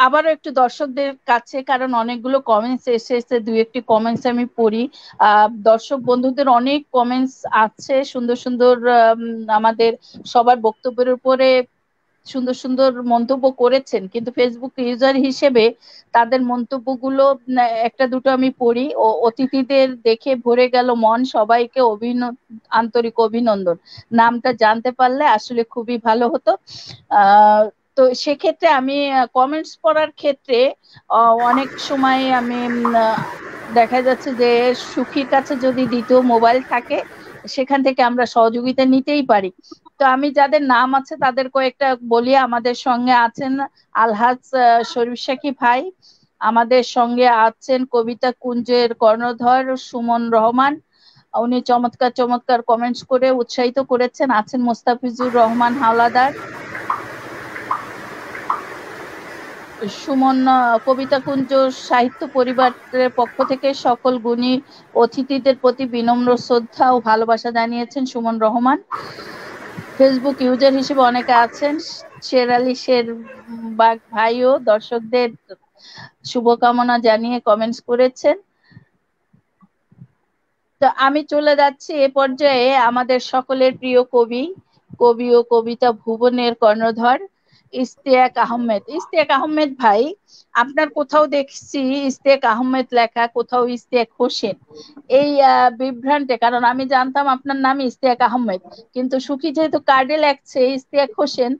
আবারও একটু দর্শকদের কাছে, কারণ অনেকগুলো কমেন্টস এসেছে, দুই একটি কমেন্টস আমি পড়ি। দর্শক বন্ধুদের অনেক কমেন্টস আছে, সুন্দর সুন্দর আমাদের সবার বক্তব্যের উপরে সুন্দর সুন্দর মন্তব্য করেছেন, কিন্তু ফেসবুক ইউজার হিসেবে তাদের মন্তব্যগুলো একটা দুটো আমি পড়ি। ও অতিথিদের দেখে ভরে গেল মন, সবাইকে আন্তরিক অভিনন্দন। নামটা জানতে পারলে আসলে খুবই ভালো হতো। তো সেক্ষেত্রে আমি কমেন্টস পড়ার ক্ষেত্রে অনেক সময় আমি দেখা যাচ্ছে যে সুখীর কাছে যদি দ্বিতীয় মোবাইল থাকে, সেখান থেকে আমরা সহযোগিতা নিতেই পারি। তো আমি যাদের নাম আছে তাদের কয়েকটা বলি। আমাদের সঙ্গে আছেন আলহাজ শরীফ সাকি ভাই, আমাদের সঙ্গে আছেন কবিতা কুঞ্জের কর্ণধর সুমন রহমান, উনি চমৎকার চমৎকার কমেন্টস করে উৎসাহিত করেছেন। আছেন মোস্তাফিজুর রহমান হাওলাদার। সুমন কবিতা কুঞ্জ সাহিত্য পরিবারের পক্ষ থেকে সকল গুণী অতিথিদের প্রতি বিনম্র শ্রদ্ধা ও ভালোবাসা জানিয়েছেন সুমন রহমান। ফেসবুক ইউজার হিসেবে অনেকে আছেন, শেরালি শেরবাগ ভাইও দর্শকদের শুভকামনা জানিয়ে কমেন্টস করেছেন। তো আমি চলে যাচ্ছি এ পর্যায়ে আমাদের সকলের প্রিয় কবি ও কবিতা ভুবনের কর্ণধর ইশতিয়াক আহমেদ ভাই, আপনার কোথাও দেখছি ইশতিয়াক আহমেদ লেখা, কোথাও ইশতিয়াক হোসেন। এই বিভ্রান্তে, কারণ আমি জানতাম আপনার নাম ইশতিয়াক আহমেদ, কিন্তু সুখী যেহেতু কার্ডে লেখছে ইশতিয়াক হোসেন,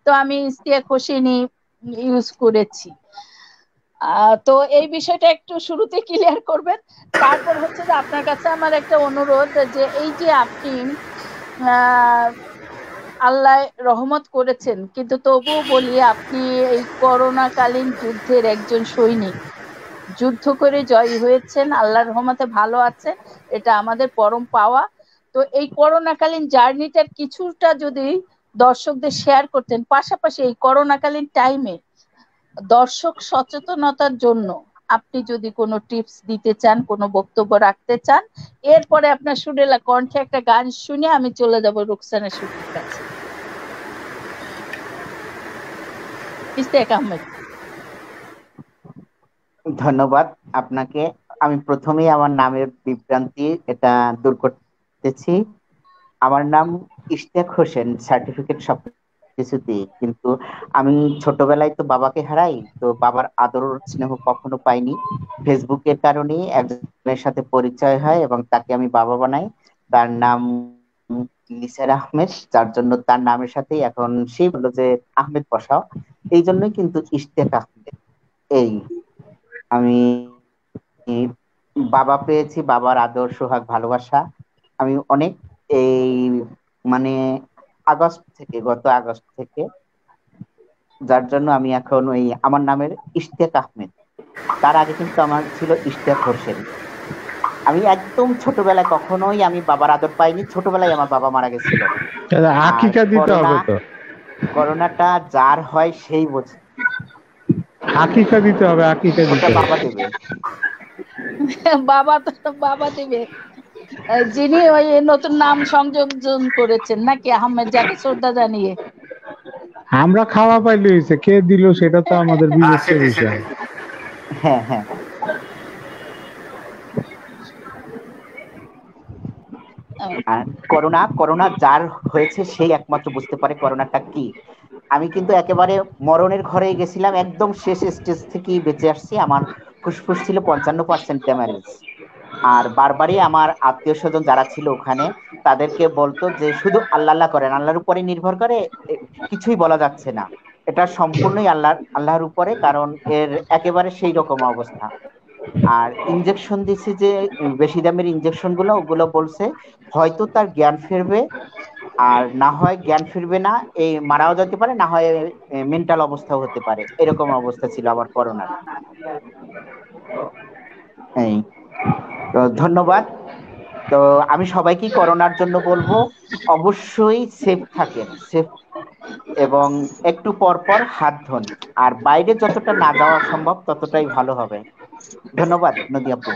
তো আমি ইশতিয়াক হোসেনই ইউজ করেছি। তো এই বিষয়টা একটু শুরুতে ক্লিয়ার করবেন। তারপর হচ্ছে যে আপনার কাছে আমার একটা অনুরোধ, যে এই যে আপনি আল্লাহ রহমত করেছেন, কিন্তু তবুও বলি আপনি এই করোনাকালীন যুদ্ধের একজন সৈনিক, যুদ্ধ করে জয়ী হয়েছেন, আল্লাহর রহমতে ভালো আছেন, এটা আমাদের পরম পাওয়া। তো এই করোনাকালীন জার্নিটার কিছুটা যদি দর্শকদের শেয়ার করতেন, পাশাপাশি এই করোনাকালীন টাইমে দর্শক সচেতনতার জন্য আপনি যদি কোনো টিপস দিতে চান, কোনো বক্তব্য রাখতে চান, এরপরে আপনার সুরেলা কণ্ঠে একটা গান শুনে আমি চলে যাব রুকসানা সুফির কাছে। ইশতিয়াক আহমেদ। ধন্যবাদ আপনাকে। আমি প্রথমেই আমার নামের বিভ্রান্তি এটা দূর করতেছি। আমার নাম ইশতিয়াক হোসেন, সার্টিফিকেট সব কিছুতেই, কিন্তু আমি ছোটবেলায় তো বাবাকে হারাই, তো বাবার আদর স্নেহ কখনো পাইনি। ফেসবুকের কারণে একজনের সাথে পরিচয় হয় এবং তাকে আমি বাবা বানাই। তার নাম নিসার আহমেদ, যার জন্য তার নামের সাথেই এখন সেই বললো যে আহমেদ বসাও, এই জন্যই কিন্তু ইশতিয়াক আহমেদ। এই আমি বাবা পেয়েছি, বাবার আদর সোহাগ ভালোবাসা আমি অনেক এই মানে গত আগস্ট থেকে, যার জন্য আমি এখন ওই আমার নামের ইশতিয়াক আহমেদ। তার আগে কিন্তু আমার ছিল ইশতিয়াক হোসেন। আমি একদম ছোটবেলায় কখনোই আমি বাবার আদর পাইনি, ছোটবেলায় আমার বাবা মারা গেছিল। আকিকা দিতে হবে তো, করোনাটা যার হয় সেই বোঝে। আকিকা দিতে হবে, আকিকা দিতে হবে। বাবা দেবে, বাবা দেবে। যিনি ওই নতুন নাম সংযোজন করেছেন নাকি আহমেদ, যাকে শ্রদ্ধা জানিয়ে। আমরা খাওয়া পাইলে হয়েছে, কে দিল সেটা তো আমাদের বিবেচ্য বিষয়। হ্যাঁ হ্যাঁ। আর করোনা যার হয়েছে সেই একমাত্র বুঝতে পারে করোনাটা কি। আমি কিন্তু একেবারে মরণের ঘরে গেছিলাম, একদম শেষ স্টেজ থেকেই বেঁচে আসছি। আমার ফুসফুস ছিল 55% ড্যামেজ। আর বারবারই আমার আত্মীয় স্বজন যারা ছিল ওখানে তাদেরকে বলতো যে শুধু আল্লাহ আল্লাহ করেন, আল্লাহর উপরে নির্ভর করে, কিছুই বলা যাচ্ছে না, এটা সম্পূর্ণই আল্লাহর উপরে, কারণ এর একেবারে সেই রকম অবস্থা। আর ইনজেকশন দিছে যে বেশি দামের ইনজেকশন গুলো, ওগুলো বলছে হয়তো তার জ্ঞান ফিরবে, আর না হয় জ্ঞান ফিরবে না, এই মারাও যেতে পারে, না হয় মেন্টাল অবস্থাও হতে পারে, এরকম অবস্থা ছিল আমার করোনার। এই তো ধন্যবাদ। তো আমি সবাইকে করোনার জন্য বলবো অবশ্যই সেফ থাকেন, সেফ, এবং একটু পর পর হাত ধোন, আর বাইরে যতটা না যাওয়া সম্ভব ততটাই ভালো হবে। ধন্যবাদ নদী আপু।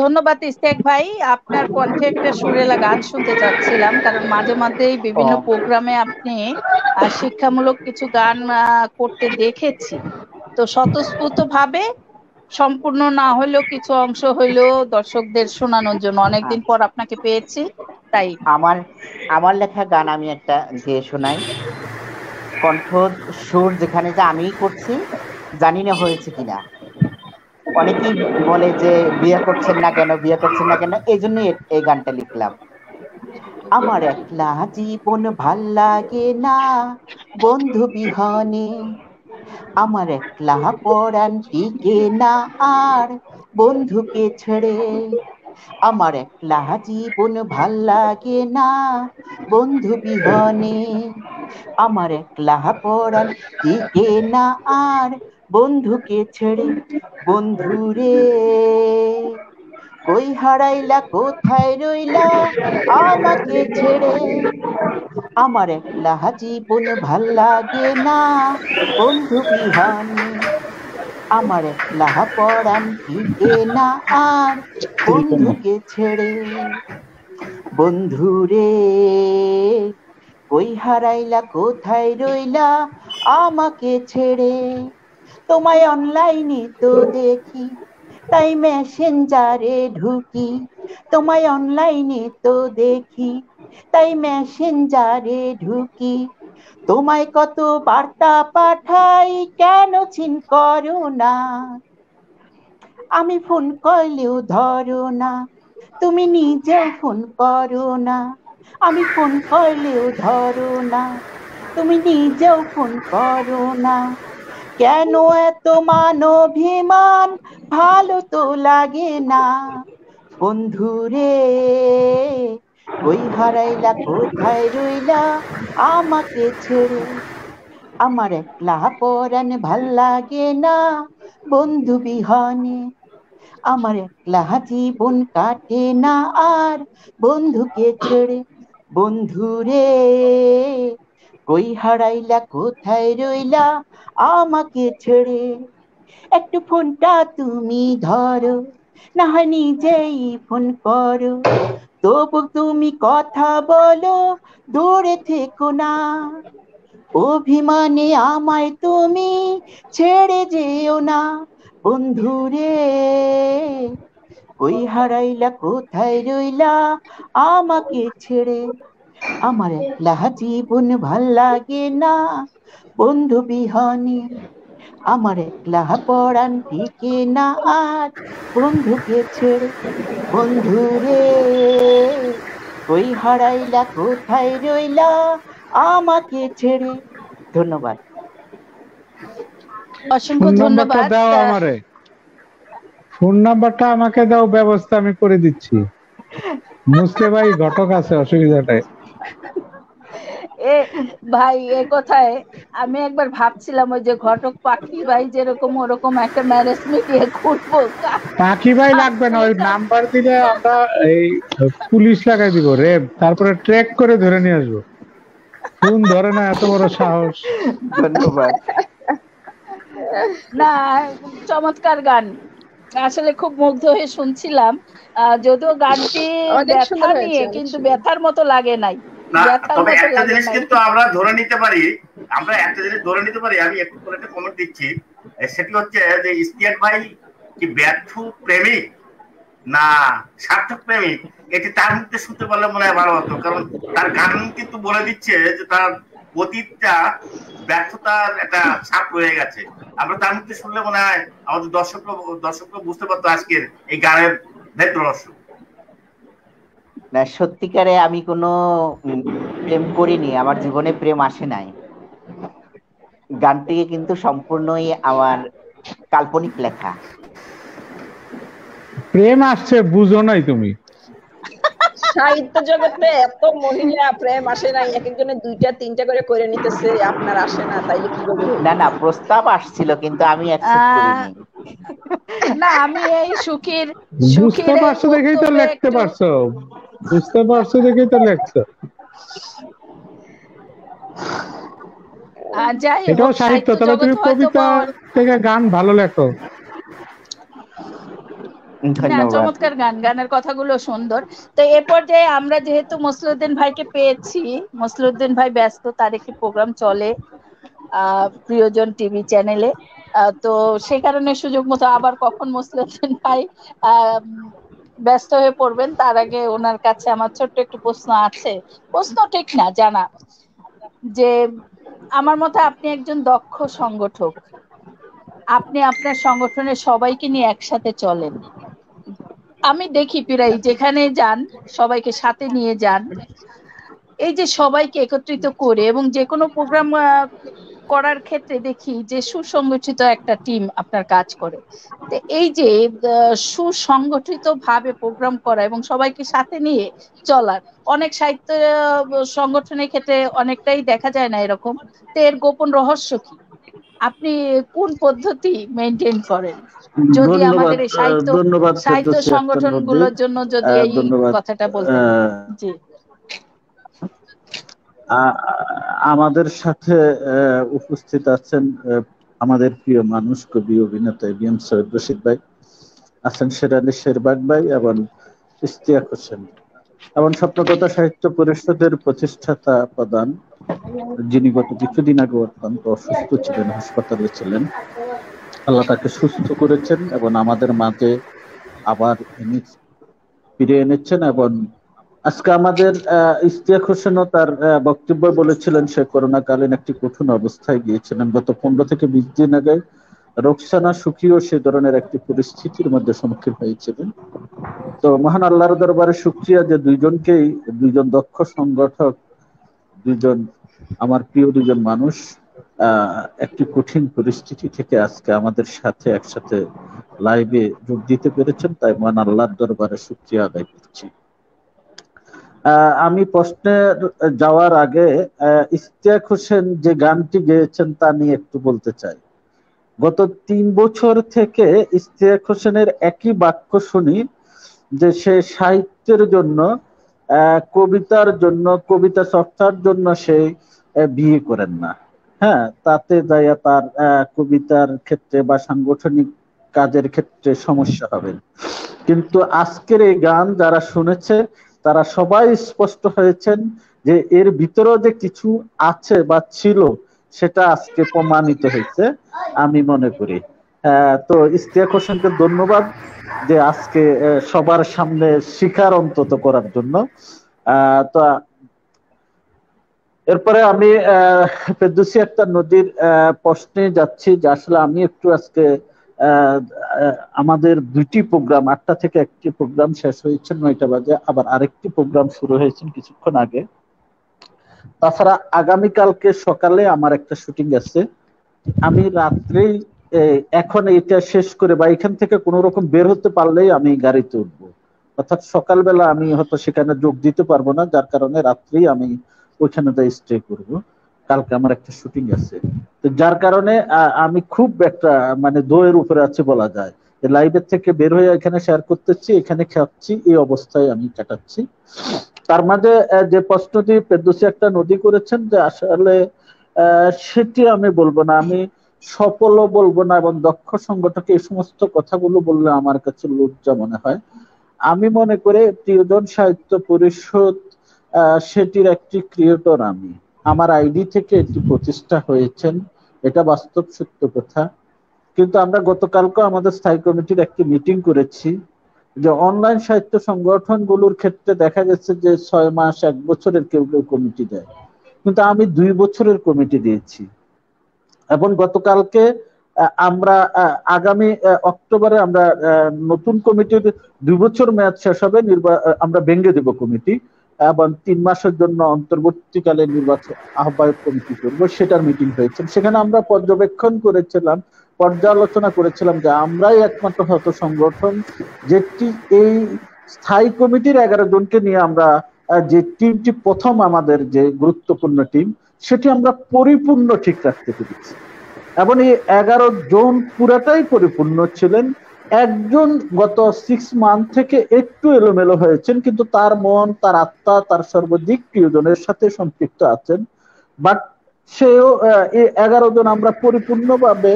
ধন্যবাদ ইশতিয়াক ভাই, আপনার কণ্ঠে একটা সুরেলা গান শুনতে চাচ্ছিলাম, কারণ মাঝে মাঝেই বিভিন্ন প্রোগ্রামে আপনি শিক্ষামূলক কিছু গান করতে দেখেছি। তো স্বতঃস্ফূর্ত ভাবে, সম্পূর্ণ না হলেও কিছু অংশ হইলেও দর্শকদের শোনানোর জন্য, অনেকদিন পর আপনাকে পেয়েছি তাই। আমার লেখা গান আমি একটা গেয়ে শোনাই। কণ্ঠ সুর যেখানে যা আমিই করছি, জানি না হয়েছে কিনা। অনেকেই বলে যে বিয়ে করছেন না কেন, বিয়ে করছেন না কেন, এই জন্যই এই গানটা লিখলাম। আমার একলা জীবন ভাল লাগে না বন্ধু বিহনে, আমার একলা পরাণ টিকে না আর বন্ধুকে ছেড়ে, আমার একলা জীবন ভাল লাগে না বন্ধু বিহনে, আমার একলা পরাণ টিকে না আর বন্ধুকে ছেড়ে। বন্ধুরে কই হারাইলা, কোথায় রইলা আমাকে ছেড়ে, আমার একলা জীবন ভাল লাগে না বন্ধু বিহনে, আমার একলা পরাণ টিকে না আর বন্ধুকে ছেড়ে। বন্ধুরে কই হারাইলা, কোথায় রইলা আমাকে ছেড়ে, তোমায় অনলাইনে তো দেখি তাই মেসেঞ্জারে ঢুকি, তোমায় অনলাইনে তো দেখি তাই মেসেঞ্জারে ঢুকি, তোমায় কত বার্তা পাঠাই, কেন চিন করো না? আমি ফোন করলেও ধরো না, তুমি নিজেও ফোন করো না। আমি ফোন করলেও ধরো না, তুমি নিজেও ফোন করো না। কেন এত মান অভিমান, ভালো তো লাগে না। বন্ধুরে কই হারাইলা, কোথায় রইলা আমাকে ছেড়ে? আমার একলা পরাণ ভাল লাগে না বন্ধু বিহনে। আমার একলা জীবন কাটে না আর বন্ধুকে ছেড়ে। বন্ধুরে কই হারাইলা, কোথায় রইলা আমাকে ছেড়ে? একটু ফোনটা তুমি ধরো, না হয় নিজেই ফোন করো। তবু তুমি কথা বলো, দূরে থেকো না। অভিমানে আমায় তুমি ছেড়ে যেও না। বন্ধুরে কই হারাইলা, কোথায় রইলা আমাকে ছেড়ে? আমার একলা জীবন ভাল লাগে না বন্ধু বিহনে। আমার একলা পরাণ টিকে না আর বন্ধুকে ছেড়ে। বন্ধুরে কই হারাইলা, কোথায় রইলা আমাকে ছেড়ে? ধন্যবাদ। অসংখ্য ফোন নাম্বারটা ধন্যবাদ। দাও আমারে, ফোন নাম্বারটা আমাকে দাও, ব্যবস্থা আমি করে দিচ্ছি। মুসলে ভাই ঘটক আছে, অসুবিধা নাই। এ ভাই, এ কথায় আমি একবার ভাবছিলাম ওই যে ঘটক পাখি ভাই যেরকম ওরকম একটা ম্যারেজ মিটিয়ে ঘুরবো। পাখি ভাই লাগবে না, ওই নাম্বার দিলে আমরা এই পুলিশ লাগাই দিব, রেব, তারপরে ট্র্যাক করে ধরে নিয়ে আসবো। ফোন ধরে না, এত বড় সাহস। ধন্যবাদ। না, চমৎকার গান, আসলে খুব মুগ্ধ হয়ে শুনছিলাম। যদিও গানটি অনেক সুন্দর ব্যথা হয়েছে, নিয়ে, অনেক কিন্তু সুন্দর। ব্যথার মতো লাগে নাই, না, ব্যথার তবে মতো একটা লাগে জিনিস নাই। কিন্তু আমরা ধরে নিতে পারি, আমরা একটা জিনিস ধরে নিতে পারি, আমি একটু করে একটা কমেন্ট দিচ্ছি, সেটি হচ্ছে যে ইস্তিয়াক ভাই কি ব্যর্থ প্রেমিক না সার্থক প্রেমিক, এটি তার মুখে শুনতে পারলে মনে হয় ভালো হতো। কারণ তার গান কিন্তু বলে দিচ্ছে যে তার অতীতটা ব্যর্থতার একটা ছাপ রয়ে গেছে। আমরা তার মুখে শুনলে মনে হয় আমাদের দর্শকরা বুঝতে পারতো আজকের এই গানের ভেতর রহস্য। না, সত্যিকারে আমি কোনো প্রেম করিনি, আমার জীবনে প্রেম আসে নাই। গানটি কিন্তু সম্পূর্ণই আমার কাল্পনিক লেখা। প্রেম আসছে, বুঝো নাই তুমি। সাহিত্য জগতে এত মহিলা, প্রেম আসে নাই, এক একজনের 2টা 3টা করে নিতেছে, আপনার আসে না, তাইলে কি করবে? না না, প্রস্তাব আসছিল কিন্তু আমি অ্যাকসেপ্ট করিনি। না, আমি এই সুখীর বুঝতে এই পারছো দেখেই তো বক্তব্যে লিখতে একটু পারছো, বুঝতে পারছো দেখেই তো লিখছো। যাই এটাও হোক, সাহিত্য, সাহিত্য তবে জগৎ তুমি হয়তো কবিতা থেকে গান ভালো লেখো। না, ধন্যবাদ। চমৎকার গান, গানের কথাগুলো সুন্দর। তো এ পর্যায়ে আমরা যেহেতু মসলিউদ্দিন ভাইকে পেয়েছি, মসলিউদ্দিন ভাই ব্যস্ত, তার একটি প্রোগ্রাম চলে প্রিয়জন টিভি চ্যানেলে। তো সে কারণে সুযোগ মতো আবার কখন মসলিউদ্দিন ভাই আহ ব্যস্ত হয়ে পড়বেন, তার আগে ওনার কাছে আমার ছোট্ট একটু প্রশ্ন আছে। প্রশ্ন ঠিক না, জানা, যে আমার মতে আপনি একজন দক্ষ সংগঠক, আপনি আপনার সংগঠনের সবাইকে নিয়ে একসাথে চলেন। আমি দেখি প্রায় যেখানে যান সবাইকে সাথে নিয়ে যান। এই যে সবাইকে একত্রিত করে এবং যে কোনো প্রোগ্রাম করার ক্ষেত্রে দেখি যে সুসংগঠিত একটা টিম আপনার কাজ করে। তো এই যে সুসংগঠিত ভাবে প্রোগ্রাম করা এবং সবাইকে সাথে নিয়ে চলার, অনেক সাহিত্য সংগঠনের ক্ষেত্রে অনেকটাই দেখা যায় না এরকম। তো এর গোপন রহস্য কি? আপনি কোন পদ্ধতি মেনটেন করেন? যদি আমাদের এই ধন্যবাদ সাহিত্য ফেরদৌসী সংগঠনগুলোর জন্য যদি এই ধন্যবাদ। কথাটা বলতেন। জি, আমাদের সাথে উপস্থিত আছেন আমাদের প্রিয় মানুষ, কবি অভিনেতা এবিএম সৈয়দ রশিদ ভাই, আছেন শেরালি শেরবাগ ভাই এবং ইশতিয়াক হোসেন, এবং স্বপ্নকথা সাহিত্য পরিষদের প্রতিষ্ঠাতা প্রধান, যিনি গত কিছুদিন আগে অত্যন্ত অসুস্থ ছিলেন, হাসপাতালে ছিলেন। আল্লাহ তাকে সুস্থ করেছেন এবং আমাদের মাঝে আবার ফিরে এনেছেন, এবং আজকে আমাদের ইশতিয়াক হোসেনও তার বক্তব্য বলেছিলেন সে করোনাকালীন একটি কঠিন অবস্থায় গিয়েছিলেন। গত 15 থেকে 20 দিন আগে রোকসানা সুখীও সে ধরনের একটি পরিস্থিতির মধ্যে সম্মুখীন হয়েছিলেন। তো মহান আল্লাহর দরবারে শুকরিয়া যে দুইজন দক্ষ সংগঠক, দুইজন আমার প্রিয় দুজন মানুষ একটি কঠিন পরিস্থিতি থেকে আজকে আমাদের সাথে একসাথে লাইভে যোগ দিতে পেরেছেন, তাই মহান আল্লাহর দরবারে শুকরিয়া আদায় করছি। আমি প্রশ্নে যাওয়ার আগে ইশতিয়াক হোসেন যে গানটি গেয়েছেন তা নিয়ে একটু বলতে চাই। গত 3 বছর থেকে ইশতিয়াক হোসেনের একই বাক্য শুনি যে সে সাহিত্যের জন্য, কবিতার জন্য, কবিতা চর্চার জন্য সে বিয়ে করেন না। হ্যাঁ, তাতে যাইয়া তার কবিতার ক্ষেত্রে বা সাংগঠনিক কাজের ক্ষেত্রে সমস্যা হবে। কিন্তু আজকের এই গান যারা শুনেছে তারা সবাই স্পষ্ট হয়েছেন যে এর ভিতরেও যে কিছু আছে বা ছিল সেটা আজকে প্রমাণিত হয়েছে আমি মনে করি। তো ইশতিয়াক হোসেনকে ধন্যবাদ যে আজকে সবার সামনে স্বীকার অন্তত করার জন্য। তো এরপরে আমি ফেরদৌসী আক্তার নদীর প্রশ্নে যাচ্ছি যে আসলে আমি একটু আজকে আমাদের 2টি প্রোগ্রাম, 8টা থেকে একটি প্রোগ্রাম শেষ হয়েছে 9টা বাজে, আবার আরেকটি প্রোগ্রাম শুরু হয়েছে কিছুক্ষণ আগে। তাছাড়া আগামীকালকে সকালে আমার একটা শুটিং আছে। আমি রাত্রেই এখন এটা শেষ করে বা এখান থেকে কোনো রকম বের হতে পারলেই আমি গাড়িতে উঠবো, অর্থাৎ সকালবেলা আমি হয়তো সেখানে যোগ দিতে পারবো না, যার কারণে রাত্রেই আমি ওইখানে যাই স্টে করব। কালকে আমার একটা শুটিং আছে, তো যার কারণে আমি খুব একটা মানে দোয়ের উপরে আছি বলা যায়। লাইভের থেকে বের হয়ে এখানে শেয়ার করতেছি, এখানে খাচ্ছি, এই অবস্থায় আমি কাটাচ্ছি। তার মাঝে যে প্রশ্নটি ফেরদৌসী একটা নদী করেছেন যে আসলে সেটি আমি বলবো না, আমি সফলও বলবো না এবং দক্ষ সংগঠক এই সমস্ত কথাগুলো বললে আমার কাছে লজ্জা মনে হয়। আমি মনে করি প্রিয়জন সাহিত্য পরিষদ সেটির একটি ক্রিয়েটর আমি। আমার আইডি থেকে এটি প্রতিষ্ঠা হয়েছেন, এটা বাস্তব সত্য কথা। কিন্তু আমরা গতকালকে আমাদের স্থায়ী কমিটির একটি মিটিং করেছি যে অনলাইন সাহিত্য সংগঠনগুলোর ক্ষেত্রে দেখা গেছে যে 6 মাস 1 বছরের কেউ কেউ কমিটি দেয়, কিন্তু আমি 2 বছরের কমিটি দিয়েছি। এবং গতকালকে আমরা আগামী অক্টোবরে আমরা নতুন কমিটির 2 বছর মেয়াদ শেষ হবে, আমরা ভেঙে দেব কমিটি এবং 3 মাসের জন্য অন্তর্বর্তীকালে নির্বাচন আহ্বায়ক কমিটি করব, সেটার মিটিং হয়েছে। সেখানে আমরা পর্যবেক্ষণ করেছিলাম, পর্যালোচনা করেছিলাম যে আমরাই একমাত্র হয়তো সংগঠন যেটি এই স্থায়ী কমিটির 11 জনকে নিয়ে আমরা যে টিমটি প্রথম আমাদের যে গুরুত্বপূর্ণ টিম সেটি আমরা পরিপূর্ণ ঠিক রাখতে পেরেছি। এবং এই 11 জন পুরাটাই পরিপূর্ণ ছিলেন। একজন গত 6 মান্থ থেকে একটু এলোমেলো হয়েছেন, কিন্তু তার মন, তার আত্মা, তার সর্বদিক প্রিয়জনের সাথে সম্পৃক্ত আছেন। বাট সেও এই 11 জন আমরা পরিপূর্ণভাবে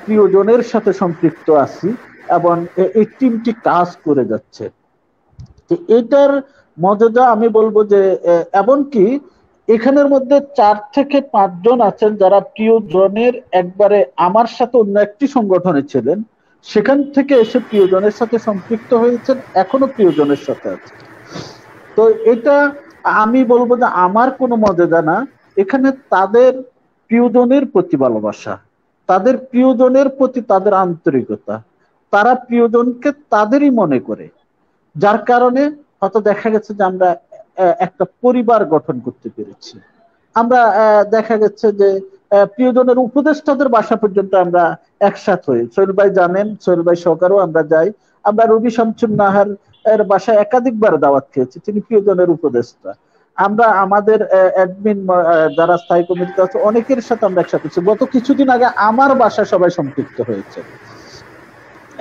প্রিয়জনের সাথে সম্পৃক্ত আছি এবং এই টিমটি কাজ করে যাচ্ছে। এটার মর্যাদা আমি বলবো যে এমনকি এখানের মধ্যে 4 থেকে 5 জন আছেন যারা প্রিয়জনের একবারে আমার সাথে অন্য একটি সংগঠনে ছিলেন, সেখান থেকে এসে প্রিয়জনের সাথে সম্পৃক্ত হয়েছেন, এখনো প্রিয়জনের সাথে আছে। তো এটা আমি বলবো যে আমার কোনো মর্যাদা না, এখানে তাদের প্রিয়জনের প্রতি ভালোবাসা, তাদের প্রিয়জনের প্রতি তাদের আন্তরিকতা, তারা প্রিয়জনকে তাদেরই মনে করে, যার কারণে হয়তো দেখা গেছে যে আমরা একটা পরিবার গঠন করতে পেরেছি। আমরা দেখা গেছে যে প্রিয়জনের উপদেষ্টাদের বাসা পর্যন্ত আমরা একসাথ হই। সোহেল ভাই জানেন, সোহেল ভাই সহকারেও আমরা যাই। আমরা রবি শামসুন নাহার এর বাসায় একাধিকবার দাওয়াত খেয়েছি, তিনি প্রিয়জনের উপদেষ্টা। আমরা আমাদের অ্যাডমিন যারা স্থায়ী কমিটিতে আছে অনেকের সাথে আমরা একসাথে হচ্ছি। গত কিছুদিন আগে আমার বাসায় সবাই সম্পৃক্ত হয়েছে,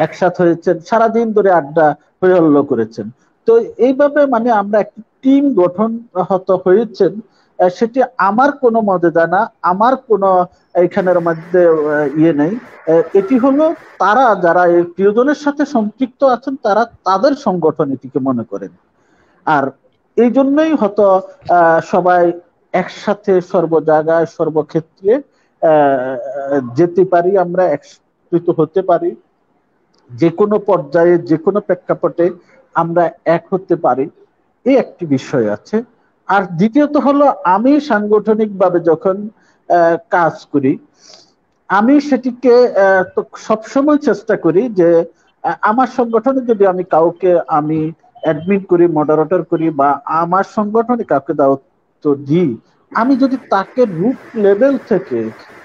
একসাথ হয়েছেন, সারাদিন ধরে আড্ডা হয়ে হল্লো করেছেন। তো এইভাবে মানে আমরা একটি টিম গঠন হতে হয়েছেন, সেটি আমার কোনো মর্যাদা না, আমার কোনো এখানের মধ্যে ইয়ে নেই। এটি হলো তারা যারা এই প্রিয়জনের সাথে সম্পৃক্ত আছেন তারা তাদের সংগঠন এটিকে মনে করেন। আর এই জন্যই হয়তো সবাই একসাথে সর্ব জায়গায় সর্বক্ষেত্রে যেতে পারি, আমরা একত্রিত হতে পারি, যে কোনো পর্যায়ে যে কোনো প্রেক্ষাপটে আমরা এক হতে পারি। এই একটি বিষয় আছে। আর দ্বিতীয়ত হলো আমি সাংগঠনিকভাবে যখন কাজ করি, আমি সেটিকে তো সবসময় চেষ্টা করি যে আমার সংগঠনে যদি আমি কাউকে আমি অ্যাডমিন করি, মডারেটর করি, বা আমার সংগঠনে কাউকে দায়িত্ব দিই, আমি যদি তাকে রুট লেভেল থেকে,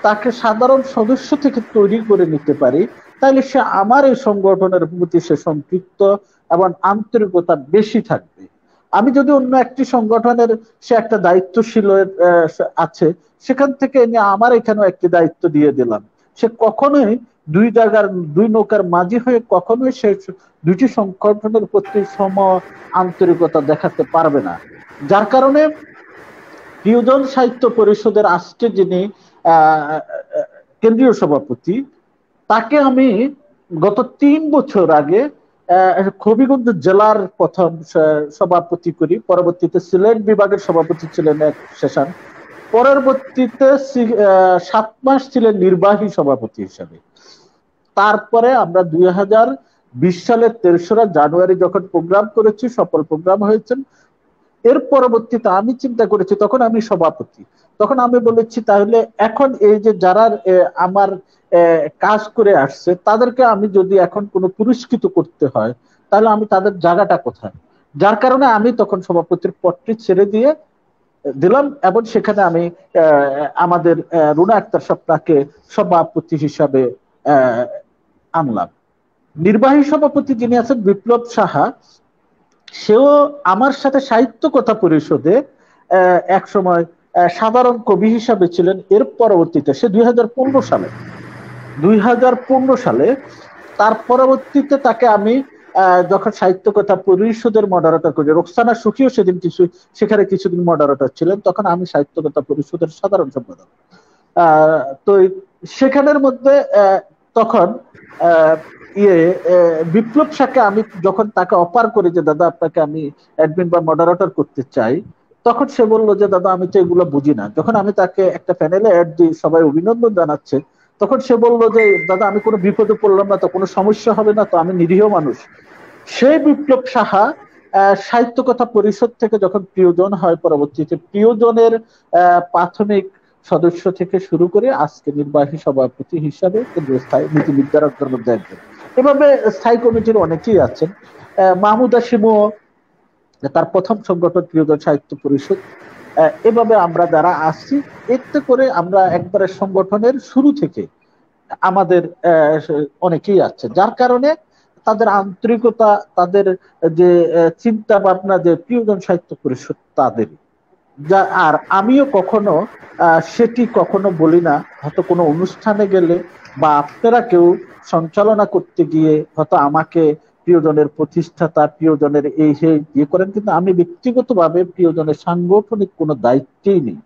তাকে সাধারণ সদস্য থেকে তৈরি করে নিতে পারি, তাহলে সে আমার এই সংগঠনের প্রতি সে সম্পৃক্ত এবং আন্তরিকতা বেশি থাকবে। আমি যদি অন্য একটি সংগঠনের সে একটা দায়িত্বশীল আছে, সেখান থেকে এনে আমার এখানেও একটি দায়িত্ব দিয়ে দিলাম, সে কখনোই দুই জায়গার দুই নৌকার মাঝি হয়ে কখনোই সে দুইটি সংগঠনের প্রতি সম আন্তরিকতা দেখাতে পারবে না। যার কারণে প্রিয়জন সাহিত্য পরিষদের আজকে যিনি কেন্দ্রীয় সভাপতি, তাকে আমি গত 3 বছর আগে হবিগঞ্জ জেলার প্রথম সভাপতি করি, পরবর্তীতে সিলেট বিভাগের সভাপতি ছিলেন এক সেশন, পরবর্তীতে 7 মাস ছিলেন নির্বাহী সভাপতি হিসাবে। তারপরে আমরা 2020 সালের 23রা জানুয়ারি যখন প্রোগ্রাম করেছি, সফল প্রোগ্রাম হয়েছেন, এর পরবর্তীতে আমি চিন্তা করেছি, তখন আমি সভাপতি, তখন আমি বলেছি তাহলে এখন এই যে যারা আমার কাজ করে আসছে তাদেরকে আমি যদি এখন কোনো পুরস্কৃত করতে হয়, তাহলে আমি তাদের জায়গাটা কোথায়? যার কারণে আমি তখন সভাপতির পদটি ছেড়ে দিয়ে দিলাম এবং সেখানে আমি আমাদের রুনা আক্তার স্বপ্নাকে সভাপতি হিসাবে আনলাম। নির্বাহী সভাপতি যিনি আছেন বিপ্লব সাহা, সেও আমার সাথে সাহিত্য কথা পরিষদে এক সময় সাধারণ কবি হিসাবে ছিলেন। এর পরবর্তীতে সে 2015 সালে তার পরবর্তীতে তাকে আমি যখন সাহিত্য কথা পরিষদের মডারেটর করি, রোকসানা সুখীও সেদিন সেখানে কিছুদিন মডারেটর ছিলেন, তখন আমি সাহিত্য কথা পরিষদের সাধারণ সম্পাদক। তো সেখানের মধ্যে তখন বিপ্লব শাহকে আমি যখন তাকে অফার করি যে দাদা আপনাকে আমি অ্যাডমিন বা মডারেটর করতে চাই, তখন সে বললো যে দাদা আমি তো এগুলো বুঝি না। যখন আমি তাকে একটা প্যানেলে অ্যাড দিই, সবাই অভিনন্দন জানাচ্ছে, তখন সে বললো যে দাদা আমি কোনো বিপদে পড়লাম না তো, কোনো সমস্যা হবে না তো, আমি নিরীহ মানুষ। সেই বিপ্লব সাহা সাহিত্য কথা পরিষদ থেকে যখন প্রিয়জন হয়, পরবর্তীতে প্রিয়জনের প্রাথমিক সদস্য থেকে শুরু করে আজকে নির্বাহী সভাপতি হিসাবে কেন্দ্রীয় স্থায়ী নীতি নির্ধারকদের মধ্যে একজন। এভাবে স্থায়ী কমিটির অনেকেই আছেন। মাহমুদ হাশিমও তার প্রথম সংগঠন প্রিয়জন সাহিত্য পরিষদ। এভাবে আমরা যারা আসছি, এতে করে আমরা একবারে সংগঠনের শুরু থেকে আমাদের অনেকেই আছে, যার কারণে তাদের আন্তরিকতা, তাদের যে চিন্তা ভাবনা, যে প্রিয়জন সাহিত্য পরিষদ তাদের। আর আমিও কখনো সেটি কখনো বলি না, হয়তো কোনো অনুষ্ঠানে গেলে বা আপনারা কেউ সঞ্চালনা করতে গিয়ে হয়তো আমাকে প্রিয়জনের প্রতিষ্ঠাতা, প্রিয়জনের এই ইয়ে করেন, কিন্তু আমি ব্যক্তিগতভাবে প্রিয়জনের সাংগঠনিক কোনো দায়িত্বই নেই।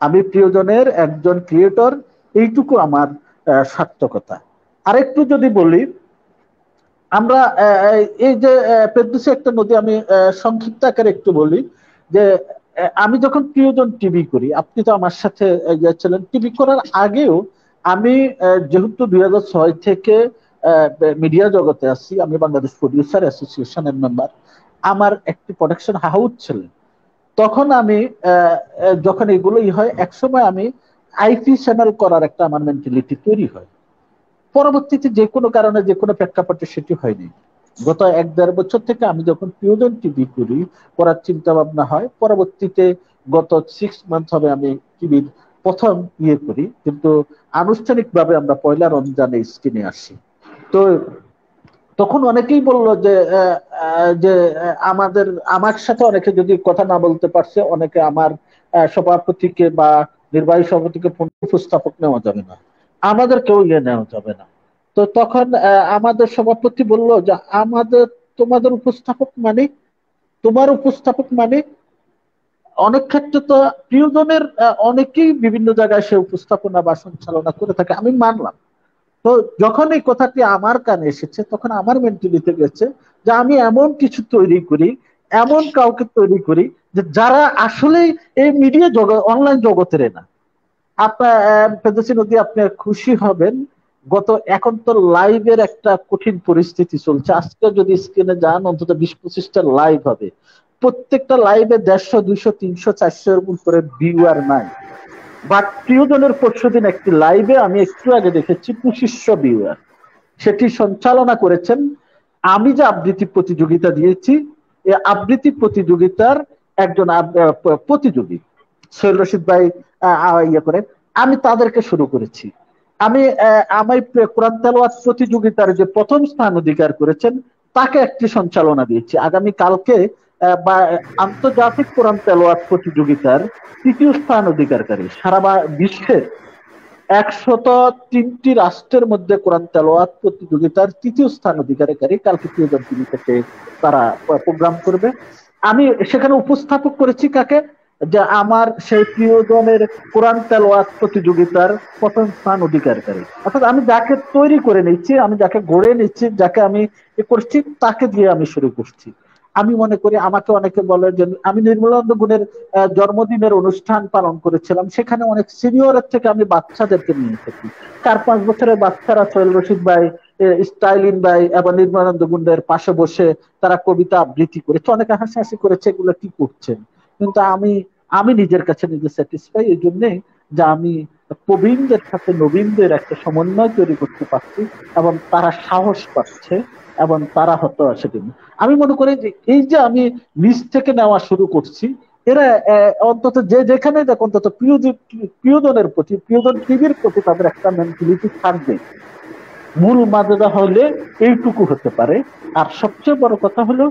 আমি প্রিয়জনের একজন ক্রিয়েটর, এইটুকু আমার সার্থকতা। আরেকটু যদি বলি, আমরা এই যে পেদ্দুসি একটা নদী, আমি সংক্ষিপ্ত আকারে একটু বলি যে আমি যখন প্রিয়জন টিভি করি, আপনি তো আমার সাথে ছিলেন, টিভি করার আগেও আমি যেহেতু 2006 থেকে মিডিয়া জগতে আছি, আমি বাংলাদেশ প্রডিউসার অ্যাসোসিয়েশনের মেম্বার, আমার একটি প্রোডাকশন হাউস ছিল। তখন আমি যখন এগুলোই হয়, একসময় আমি আইপি চ্যানেল করার একটা আমার মেন্টালিটি তৈরি হয়। পরবর্তীতে যে কোনো কারণে, যে কোনো প্রেক্ষাপটে সেটি হয়নি। গত 1-1.5 বছর থেকে আমি যখন প্রিয়জন টিভি করি, করার চিন্তা ভাবনা হয়, পরবর্তীতে গত 6 মান্থ হবে আমি টিভির প্রথম করি, কিন্তু আনুষ্ঠানিকভাবে আমরা পয়লা রমজানে স্ক্রিনে আসি। তো তখন অনেকেই বললো যে আমার সাথে অনেকে যদি কথা না বলতে পারছে, অনেকে আমার সভাপতিকে বা নির্বাহী সভাপতিকে উপস্থাপক নেওয়া যাবে না, আমাদের কেউ নেওয়া যাবে না। তো তখন আমাদের সভাপতি বলল যে তোমাদের উপস্থাপক মানে, তোমার উপস্থাপক মানে, অনেক ক্ষেত্রে তো প্রিয়জনের অনেকেই বিভিন্ন জায়গায় সে উপস্থাপনা বা সঞ্চালনা করে থাকে, আমি মানলাম। তো যখন এই কথাটি আমার কানে এসেছে, তখন আমার মেন্টালিতে গেছে যে আমি এমন কিছু তৈরি করি, এমন কাউকে তৈরি করি যে যারা আসলে এই মিডিয়া জগৎ, অনলাইন জগতের না। আপনার আপনি খুশি হবেন, এখন তো লাইভের একটা কঠিন পরিস্থিতি চলছে। আজকে যদি স্ক্রিনে যান, অন্তত 20-25টা লাইভ হবে। প্রত্যেকটা লাইভে 150, 200, 300, 400 এর উপরে ভিউয়ার নাই, বাট প্রিয়জনের পরশুদিন একটি লাইভে আমি একটু আগে দেখেছি 2500 ভিউয়ার। সেটি সঞ্চালনা করেছেন আমি যে আবৃত্তি প্রতিযোগিতা দিয়েছি, এই আবৃত্তি প্রতিযোগিতার একজন প্রতিযোগী সোহেল রশিদ ভাই ইয়ে করে, আমি তাদেরকে শুরু করেছি। আমি কোরআন তেলাওয়াত প্রতিযোগিতার যে প্রথম স্থান অধিকার করেছেন তাকে একটি সঞ্চালনা দিয়েছি। আগামী কালকে বা আন্তর্জাতিক কোরআন তেলাওয়াত প্রতিযোগিতার ৩য় স্থান অধিকারকারী, সারা বিশ্বের 103টি রাষ্ট্রের মধ্যে কোরআন তেলাওয়াত প্রতিযোগিতার ৩য় স্থান অধিকারী কালকে প্রিয়জন টিভি থেকে তারা প্রোগ্রাম করবে। আমি সেখানে উপস্থাপক করেছি কাকে, যে আমার সেই প্রিয়জনের কোরআন তেলাওয়াত প্রতিযোগিতার প্রথম স্থান অধিকারী। অর্থাৎ আমি যাকে তৈরি করে নিচ্ছি, আমি যাকে গড়ে নিচ্ছি, যাকে আমি করছি, তাকে দিয়ে আমি শুরু করছি। আমি মনে করি, আমাকে অনেকে বলে যে আমি নির্মলানন্দ গুণের জন্মদিনের অনুষ্ঠান পালন করেছিলাম, সেখানে অনেক সিনিয়রের থেকে আমি বাচ্চাদেরকে নিয়ে এসেছি। 4-5 বছরের বাচ্চারা সোহেল রশিদ ভাই, স্টাইলিন ভাই এবং নির্মলানন্দ গুণের পাশে বসে তারা কবিতা আবৃত্তি করেছে, অনেকে হাসাহাসি করেছে, এগুলো কি করছেন। কিন্তু আমি নিজের কাছে নিজে স্যাটিসফাই এই জন্যই যে আমি প্রবীণদের সাথে নবীনদের একটা সমন্বয় তৈরি করতে পারছি এবং তারা সাহস পাচ্ছে এবং তারা হতো সেদিন। আমি মনে করি যে এই যে আমি নিজ থেকে নেওয়া শুরু করছি, এরা অন্তত যে যেখানে দেখ অন্তত প্রিয়জনের প্রতি, প্রিয়জন টিভির প্রতি তাদের একটা মেন্টালিটি থাকবে। মূল মাদ্রাদা হলে এইটুকু হতে পারে। আর সবচেয়ে বড় কথা হলো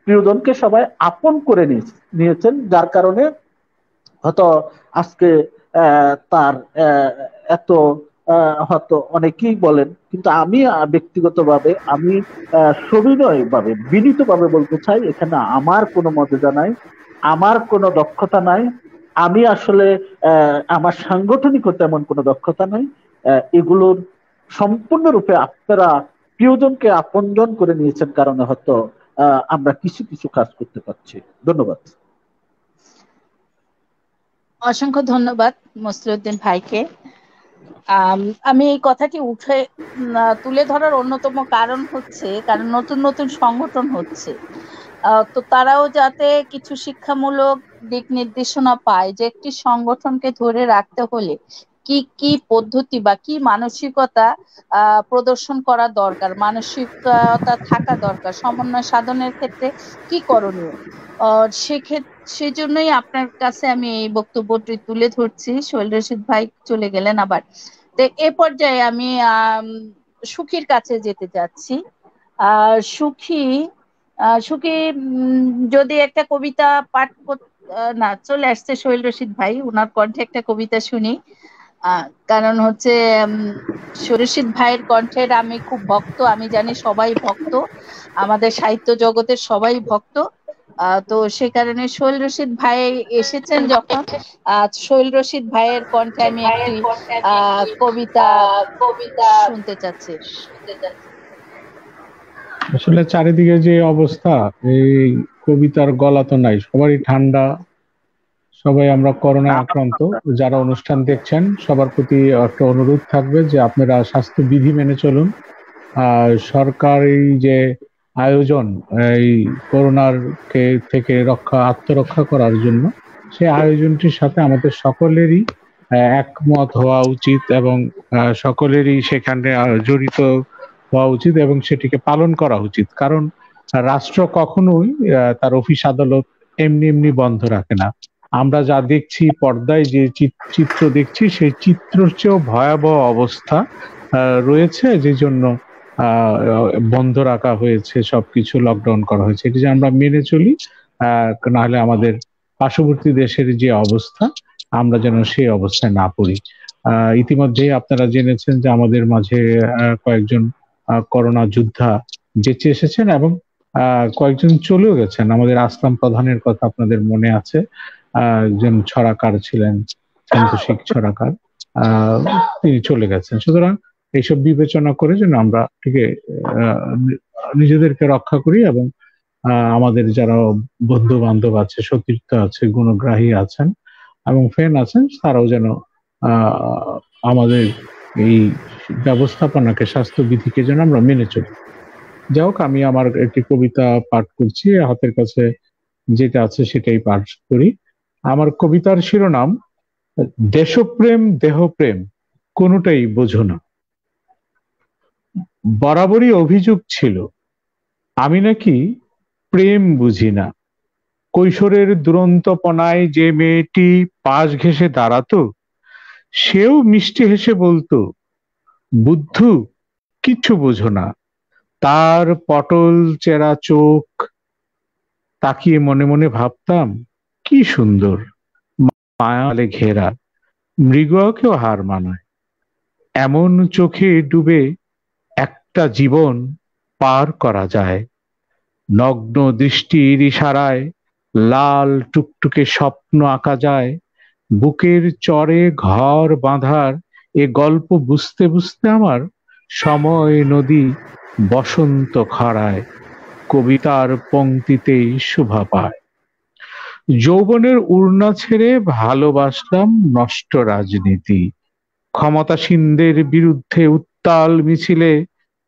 প্রিয়জনকে সবাই আপন করে নিয়েছেন, যার কারণে হয়তো আজকে তার এত হয়তো অনেকেই বলেন, কিন্তু আমি ব্যক্তিগতভাবে আমি সবিনয় ভাবে বিনীতভাবে বলতে চাই, এখানে আমার কোনো মর্যাদা নাই, আমার কোনো দক্ষতা নাই, আমি আসলে আমার সাংগঠনিক তেমন কোনো দক্ষতা নাই। এগুলোর সম্পূর্ণরূপে আপনারা প্রিয়জনকে আপনজন করে নিয়েছেন কারণে হয়তো আমরা কিছু কিছু কাজ করতে পারছি। ধন্যবাদ। অসংখ্য ধন্যবাদ মসলিউদ্দিন ভাইকে। আমি এই কথাটি তুলে ধরার অন্যতম কারণ হচ্ছে, কারণ নতুন নতুন সংগঠন হচ্ছে, তো তারাও যাতে কিছু শিক্ষামূলক দিক নির্দেশনা পায় যে একটি সংগঠনকে ধরে রাখতে হলে কি কি পদ্ধতি বা কি মানসিকতা প্রদর্শন করা দরকার, মানসিকতা থাকা দরকার, সমন্বয় সাধনের ক্ষেত্রে কি করণীয়। সেজন্যই আপনার কাছে আমি এই বক্তব্যটি তুলে ধরছি। সোহেল রশিদ ভাই চলে গেলেন আবার। তো এ পর্যায়ে আমি সুখীর কাছে যেতে যাচ্ছি। সুখী যদি একটা কবিতা পাঠ না, চলে আসছে সোহেল রশিদ ভাই, ওনার কণ্ঠে একটা কবিতা শুনি। কারণ হচ্ছে রশিদ ভাইয়ের কণ্ঠের আমি খুব ভক্ত, আমি জানি সবাই ভক্ত, আমাদের সাহিত্য জগতের সবাই ভক্ত। তো সে কারণে সোহেল রশিদ ভাই এসেছেন যখন, সোহেল রশিদ ভাইয়ের কণ্ঠে আমি একটি কবিতা শুনতে চাচ্ছি। আসলে চারিদিকে যে অবস্থা, এই কবিতার গলা তো নাই, সবারই ঠান্ডা, সবাই আমরা করোনায় আক্রান্ত। যারা অনুষ্ঠান দেখছেন সবার প্রতি একটা অনুরোধ থাকবে যে আপনারা স্বাস্থ্যবিধি মেনে চলুন। সরকারি যে আয়োজন এই করোনার থেকে আত্মরক্ষা করার জন্য, সেই আয়োজনটির সাথে আমাদের সকলেরই একমত হওয়া উচিত এবং সকলেরই সেখানে জড়িত হওয়া উচিত এবং সেটিকে পালন করা উচিত। কারণ রাষ্ট্র কখনোই তার অফিস আদালত এমনি এমনি বন্ধ রাখে না। আমরা যা দেখছি, পর্দায় যে চিত্র দেখছি, সেই চিত্রের চেয়েও ভয়াবহ অবস্থা রয়েছে, যে জন্য বন্ধ রাখা হয়েছে, সবকিছু লকডাউন করা হয়েছে। এটি যে আমরা মেনে চলি, নাহলে আমাদের পার্শ্ববর্তী দেশের যে অবস্থা, আমরা যেন সেই অবস্থায় না পড়ি। ইতিমধ্যে আপনারা জেনেছেন যে আমাদের মাঝে কয়েকজন করোনা যোদ্ধা বেঁচে এসেছেন এবং কয়েকজন চলেও গেছেন। আমাদের আসলাম প্রধানের কথা আপনাদের মনে আছে, একজন ছড়াকার ছিলেন, সন্তোষিক ছড়াকার, তিনি চলে গেছেন। সুতরাং এইসব বিবেচনা করে যেন আমরা নিজেদেরকে রক্ষা করি এবং আমাদের যারা বন্ধু বান্ধব আছে, সতীর্থ আছে, গুণগ্রাহী আছেন এবং ফ্যান আছেন, তারাও যেন আমাদের এই ব্যবস্থাপনাকে, স্বাস্থ্যবিধিকে যেন আমরা মেনে চলি। যাই হোক, আমি আমার একটি কবিতা পাঠ করছি, হাতের কাছে যেটা আছে সেটাই পাঠ করি। আমার কবিতার শিরোনাম দেশপ্রেম দেহপ্রেম কোনোটাই বোঝো না। বরাবরই অভিযোগ ছিল আমি নাকি প্রেম বুঝি না। কৈশোরের দুরন্তপনায় যে মেয়েটি পাশ ঘেঁষে দাঁড়াতো, সেও মিষ্টি হেসে বলতো, বুদ্ধু কিচ্ছু বোঝো না। তার পটল চেরা চোখ তাকিয়ে মনে মনে ভাবতাম, কি সুন্দর, মায়ালে ঘেরা, মৃগকেও হার মানায়। এমন চোখে ডুবে একটা জীবন পার করা যায়। নগ্ন দৃষ্টির ইশারায় লাল টুকটুকে স্বপ্ন আঁকা যায়। বুকের চরে ঘর বাঁধার এ গল্প বুঝতে বুঝতে আমার সময় নদী বসন্ত খরায় কবিতার পংক্তিতেই শোভা পায়। যৌবনের উড়না ছেড়ে ভালোবাসলাম নষ্ট রাজনীতি। ক্ষমতাসীনদের বিরুদ্ধে উত্তাল মিছিলে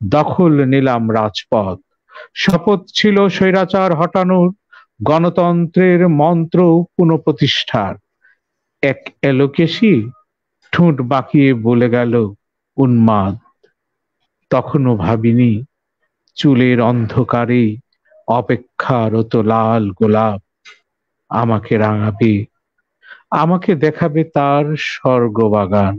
দখল নিলাম রাজপথ। শপথ ছিল স্বৈরাচার হটানোর, গণতন্ত্রের মন্ত্র পুনঃপ্রতিষ্ঠার। এক এলোকেশী ঠোঁট বাঁকিয়ে বলে গেল উন্মাদ। তখনও ভাবিনি চুলের অন্ধকারে অপেক্ষারত লাল গোলাপ আমাকে রাঙাবে, আমাকে দেখাবে তার স্বর্গবাগান।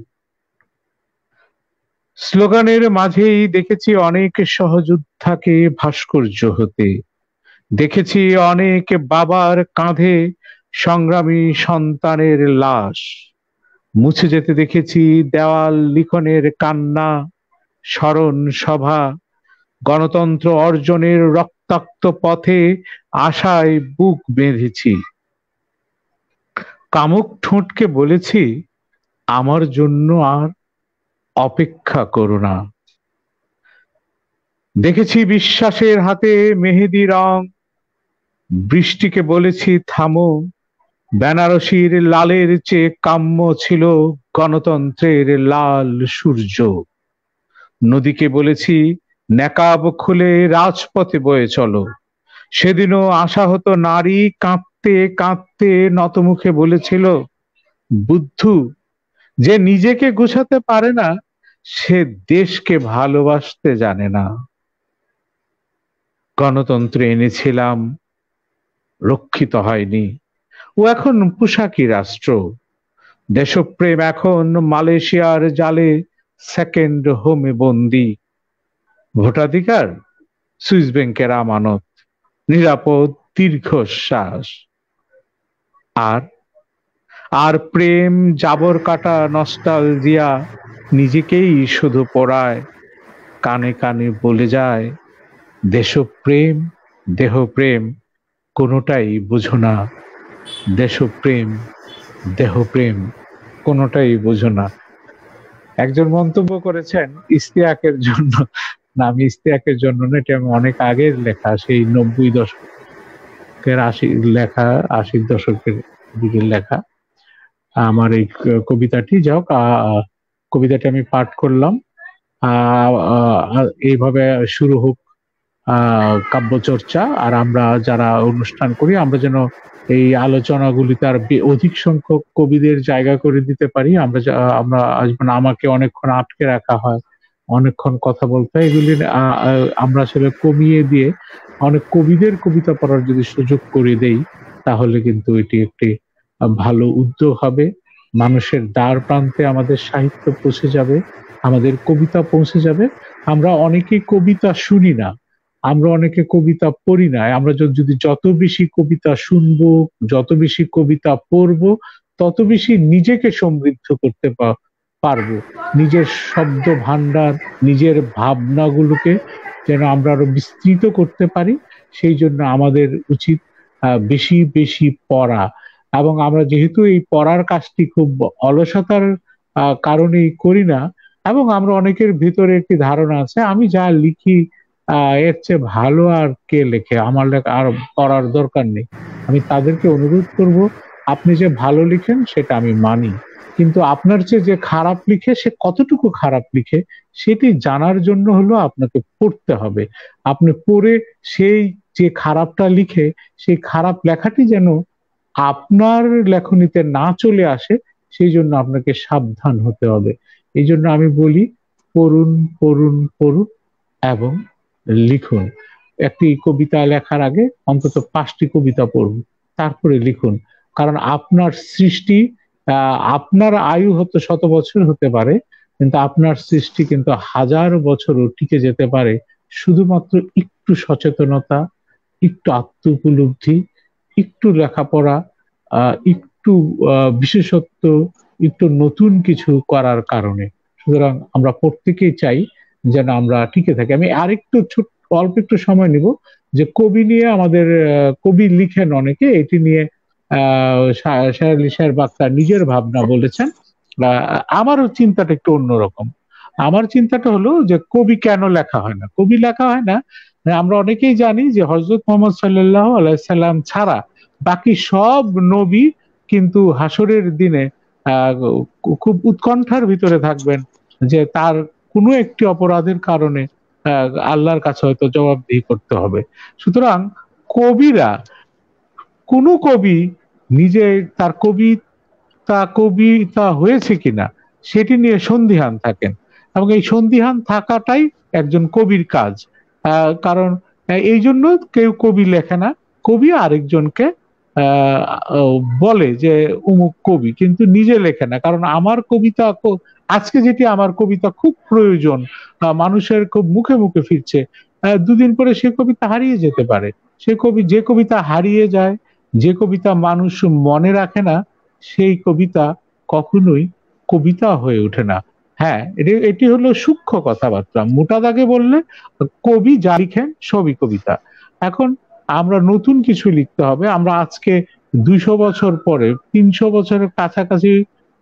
স্লোগানের মাঝেই দেখেছি অনেক সহযোদ্ধাকে ভাস্কর্য হতে, দেখেছি অনেক বাবার কাঁধে সংগ্রামী সন্তানের লাশ। মুছে যেতে দেখেছি দেওয়াল লিখনের কান্না, স্মরণ সভা। গণতন্ত্র অর্জনের রক্তাক্ত পথে আশায় বুক বেঁধেছি। কামুক ঠোঁটকে বলেছি, আমার জন্য আর অপেক্ষা করো না। দেখেছি বিশ্বাসের হাতে মেহেদি রং, বৃষ্টিকে বলেছি থামো। বেনারসির লালের চেয়ে কাম্য ছিল গণতন্ত্রের লাল সূর্য। নদীকে বলেছি নেকাব খুলে রাজপথে বয়ে চলো। সেদিনও আশা হতো নারী কাঁদতে কাঁদতে নতমুখে বলেছিল, বুদ্ধু যে নিজেকে গোছাতে পারে না, সে দেশকে ভালোবাসতে জানে না। গণতন্ত্র এনেছিলাম, রক্ষিত হয়নি, ও এখন পোশাকি রাষ্ট্র। দেশপ্রেম এখন মালয়েশিয়ার জালে সেকেন্ড হোমে বন্দি। ভোটাধিকার সুইস ব্যাংকের আমানত, নিরাপদ দীর্ঘশ্বাস। আর আর প্রেম জাবর কাটা নস্টালজিয়া নিজেকেই শুধু পড়ায়, কানে কানে বলে যায়, দেশপ্রেম দেহপ্রেম কোনোটাই বুঝো না। দেশপ্রেম দেহপ্রেম কোনোটাই বুঝো না। একজন মন্তব্য করেছেন ইশতিয়াকের জন্য, না আমি ইশতিয়াকের জন্য না, এটা আমি অনেক আগের লেখা, সেই 90 দশকের 80 দশকের দিকের লেখা আমার এই কবিতাটি। যাই হোক, কবিতাটি আমি পাঠ করলাম। এইভাবে শুরু হোক কাব্য চর্চা। আর আমরা যারা অনুষ্ঠান করি, আমরা যেন এই আলোচনাগুলিতে আর অধিক সংখ্যক কবিদের জায়গা করে দিতে পারি। আমরা আসবেন, আমাকে অনেকক্ষণ আটকে রাখা হয়, অনেকক্ষণ কথা বলতে হয়। এগুলি আমরা আসলে কমিয়ে দিয়ে অনেক কবিদের কবিতা পড়ার যদি সুযোগ করে দেই, তাহলে কিন্তু এটি একটি ভালো উদ্যোগ হবে। মানুষের দ্বার প্রান্তে আমাদের সাহিত্য পৌঁছে যাবে, আমাদের কবিতা পৌঁছে যাবে। আমরা অনেকেই কবিতা শুনি না, আমরা অনেকে কবিতা পড়ি না। আমরা যদি যত বেশি কবিতা শুনবো, যত বেশি কবিতা পড়বো, তত বেশি নিজেকে সমৃদ্ধ করতে পারবো। নিজের শব্দ ভান্ডার, নিজের ভাবনাগুলোকে যেন আমরা আরো বিস্তৃত করতে পারি। সেই জন্য আমাদের উচিত বেশি বেশি পড়া। এবং আমরা যেহেতু এই পড়ার কাজটি খুব অলসতার কারণেই করি না, এবং আমরা অনেকের ভিতরে একটি ধারণা আছে, আমি যা লিখি এর চেয়ে ভালো আর কে লেখে, আমার লেখা আর পড়ার দরকার নেই। আমি তাদেরকে অনুরোধ করব, আপনি যে ভালো লিখেন সেটা আমি মানি, কিন্তু আপনার চেয়ে যে খারাপ লিখে সে কতটুকু খারাপ লিখে সেটি জানার জন্য হলো আপনাকে পড়তে হবে। আপনি পড়ে সেই যে খারাপটা লিখে সেই খারাপ লেখাটি যেন আপনার লেখনীতে না চলে আসে সেই জন্য আপনাকে সাবধান হতে হবে। এই জন্য আমি বলি পড়ুন পড়ুন পড়ুন এবং লিখুন। একটি কবিতা লেখার আগে অন্তত 5টি কবিতা পড়ুন, তারপরে লিখুন। কারণ আপনার সৃষ্টি, আপনার আয়ু হয়তো 100 বছর হতে পারে, কিন্তু আপনার সৃষ্টি কিন্তু 1000 বছরও টিকে যেতে পারে শুধুমাত্র একটু সচেতনতা, একটু আত্ম উপলব্ধি, একটু লেখাপড়া, একটু বিশেষত্ব, একটু নতুন কিছু করার কারণে। সুতরাং আমরা প্রত্যেকেই চাই যেন আমরা টিকে থাকি। আমি আরেকটু অল্প একটু সময় নিব যে কবি নিয়ে আমাদের কবি লিখেন অনেকে, এটি নিয়ে শায়ের আলী শেরবাগ তার নিজের ভাবনা বলেছেন। আমারও চিন্তাটা একটু অন্যরকম। আমার চিন্তাটা হলো যে কবি কেন লেখা হয় না। কবি লেখা হয় না, আমরা অনেকেই জানি যে হযরত মুহাম্মদ সাল্লাল্লাহু আলাইহি সাল্লাম ছাড়া বাকি সব নবী কিন্তু হাসরের দিনে খুব উৎকণ্ঠার ভিতরে থাকবেন যে তার কোনো একটি অপরাধের কারণে আল্লাহর কাছে হয়তো জবাবদিহি করতে হবে। সুতরাং কবিরা, কোন কবি নিজে তার কবিতা হয়েছে কিনা সেটি নিয়ে সন্দিহান থাকেন, এবং এই সন্দিহান থাকাটাই একজন কবির কাজ। কারণ এই জন্য কেউ কবি লেখে না, কবি আরেকজনকে বলে যে অমুক কবি, কিন্তু নিজে লেখে না। কারণ আমার কবিতা আজকে যেটি আমার কবিতা খুব প্রয়োজন, মানুষের খুব মুখে মুখে ফিরছে, দুদিন পরে সে কবিতা হারিয়ে যেতে পারে। যে কবিতা হারিয়ে যায়, যে কবিতা মানুষ মনে রাখে না, সেই কবিতা কখনোই কবিতা হয়ে ওঠে না। হ্যাঁ, এটি হলো সূক্ষ্ম কথাবার্তা। মোটা দাগে বললে কবি যা লিখেন সবই কবিতা। এখন আমরা নতুন কিছু লিখতে হবে। আমরা আজকে 200 বছর পরে, 300 বছরের কাছাকাছি,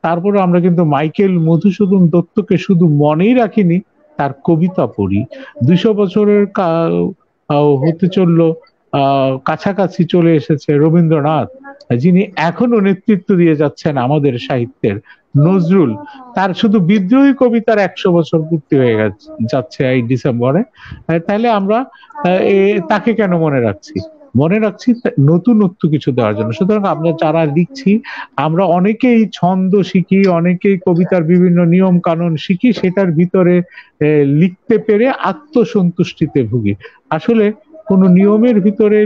তারপরে আমরা কিন্তু মাইকেল মধুসূদন দত্তকে শুধু মনেই রাখিনি, তার কবিতা পড়ি। 200 বছরের হতে চললো, কাছাকাছি চলে এসেছে রবীন্দ্রনাথ, যিনি এখনো নেতৃত্ব দিয়ে যাচ্ছেন আমাদের সাহিত্যের। নজরুল, তার শুধু বিদ্রোহী কবিতার 100 বছর পূর্তি হয়ে যাচ্ছে এই ডিসেম্বরে। তাহলে আমরা তাকে কেন মনে রাখছি? মনে রাখছি নতুনত্ব কিছু দেওয়ার জন্য। সুতরাং আমরা যারা লিখছি, আমরা অনেকেই ছন্দ শিখি, অনেকেই কবিতার বিভিন্ন নিয়ম কানুন শিখি, সেটার ভিতরে লিখতে পেরে আত্মসন্তুষ্টিতে ভুগি। আসলে কোন নিয়মের ভিতরে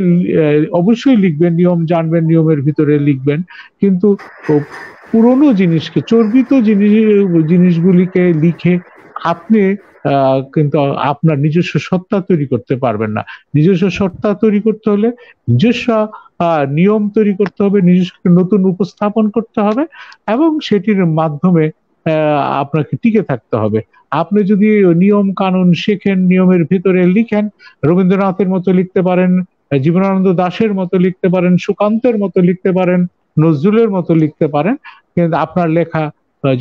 অবশ্যই লিখবেন, নিয়ম জানবেন, নিয়মের ভিতরে লিখবেন, কিন্তু পুরনো জিনিসকে, চর্বিত জিনিসগুলিকে লিখে আপনি কিন্তু আপনার নিজস্ব সত্তা তৈরি করতে পারবেন না। নিজস্ব সত্তা তৈরি করতে হলে নিজস্ব নিয়ম তৈরি করতে হবে, নিজস্ব নতুন উপস্থাপন করতে হবে, এবং সেটির মাধ্যমে আপনাকে টিকে থাকতে হবে। আপনি যদি নিয়ম কানুন শেখেন, নিয়মের ভিতরে লিখেন, রবীন্দ্রনাথের মতো লিখতে পারেন, জীবনানন্দ দাশের মতো লিখতে পারেন, সুকান্তের মতো লিখতে পারেন, নজরুলের মতো লিখতে পারেন, কিন্তু আপনার লেখা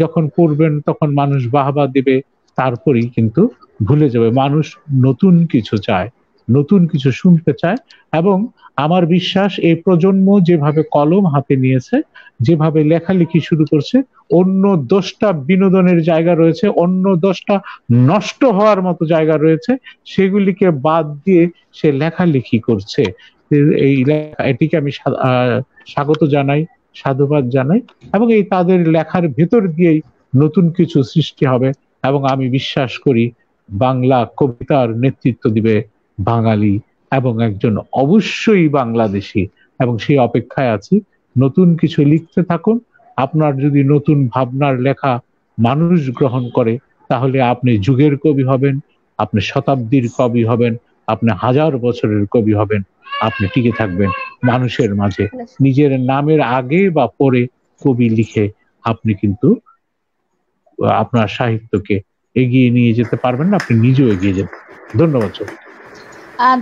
যখন পড়বেন তখন মানুষ বাহবা দিবে, তারপরেই কিন্তু ভুলে যাবে। মানুষ নতুন কিছু চায়, নতুন কিছু শুনতে চায়। এবং আমার বিশ্বাস এই প্রজন্ম যেভাবে কলম হাতে নিয়েছে, যেভাবে লেখালেখি শুরু করছে, অন্য 10টা বিনোদনের জায়গা রয়েছে, অন্য 10টা নষ্ট হওয়ার মতো জায়গা রয়েছে, সেগুলিকে বাদ দিয়ে সে লেখালেখি করছে। এটিকে আমি স্বাগত জানাই, সাধুবাদ জানাই, এবং এই তাদের লেখার ভেতর দিয়েই নতুন কিছু সৃষ্টি হবে। এবং আমি বিশ্বাস করি বাংলা কবিতার নেতৃত্ব দিবে বাঙালি, এবং একজন অবশ্যই বাংলাদেশী, এবং সেই অপেক্ষায় আছি। নতুন কিছু লিখতে থাকুন। আপনার যদি নতুন ভাবনার লেখা মানুষ গ্রহণ করে, তাহলে আপনি যুগের কবি হবেন, আপনি শতাব্দীর কবি হবেন, আপনি 1000 বছরের কবি হবেন। আপনি টিকে থাকবেন মানুষের মাঝে। নিজের নামের আগে বা পরে কবি লিখে আপনি কিন্তু আপনার সাহিত্যকে এগিয়ে নিয়ে যেতে পারবেন না, আপনি নিজেও এগিয়ে যেতে। ধন্যবাদ।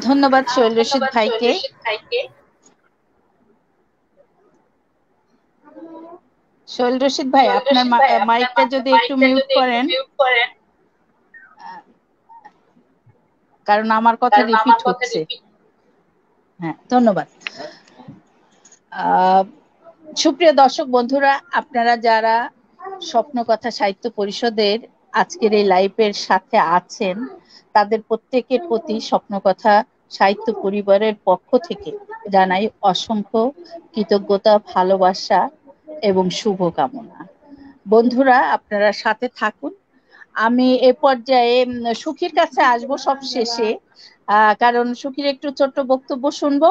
ধন্যবাদ সোহেল রশিদ ভাইকে। সোহেল রশিদ ভাই, আপনার মাইকটা যদি একটু মিউট করেন, কারণ আমার কথা রিপিট হচ্ছে। হ্যাঁ, ধন্যবাদ। সুপ্রিয় দর্শক বন্ধুরা, আপনারা যারা স্বপ্নকথা সাহিত্য পরিষদের আজকের এই লাইভের সাথে আছেন তাদের প্রত্যেকের প্রতি স্বপ্নকথা সাহিত্য পরিবারের পক্ষ থেকে জানাই অসংখ্য কৃতজ্ঞতা, ভালোবাসা এবং শুভকামনা। বন্ধুরা, আপনারা সাথে থাকুন। আমি এ পর্যায়ে সুখীর কাছে আসবো সব শেষে, কারণ সুখীর একটু ছোট্ট বক্তব্য শুনবো,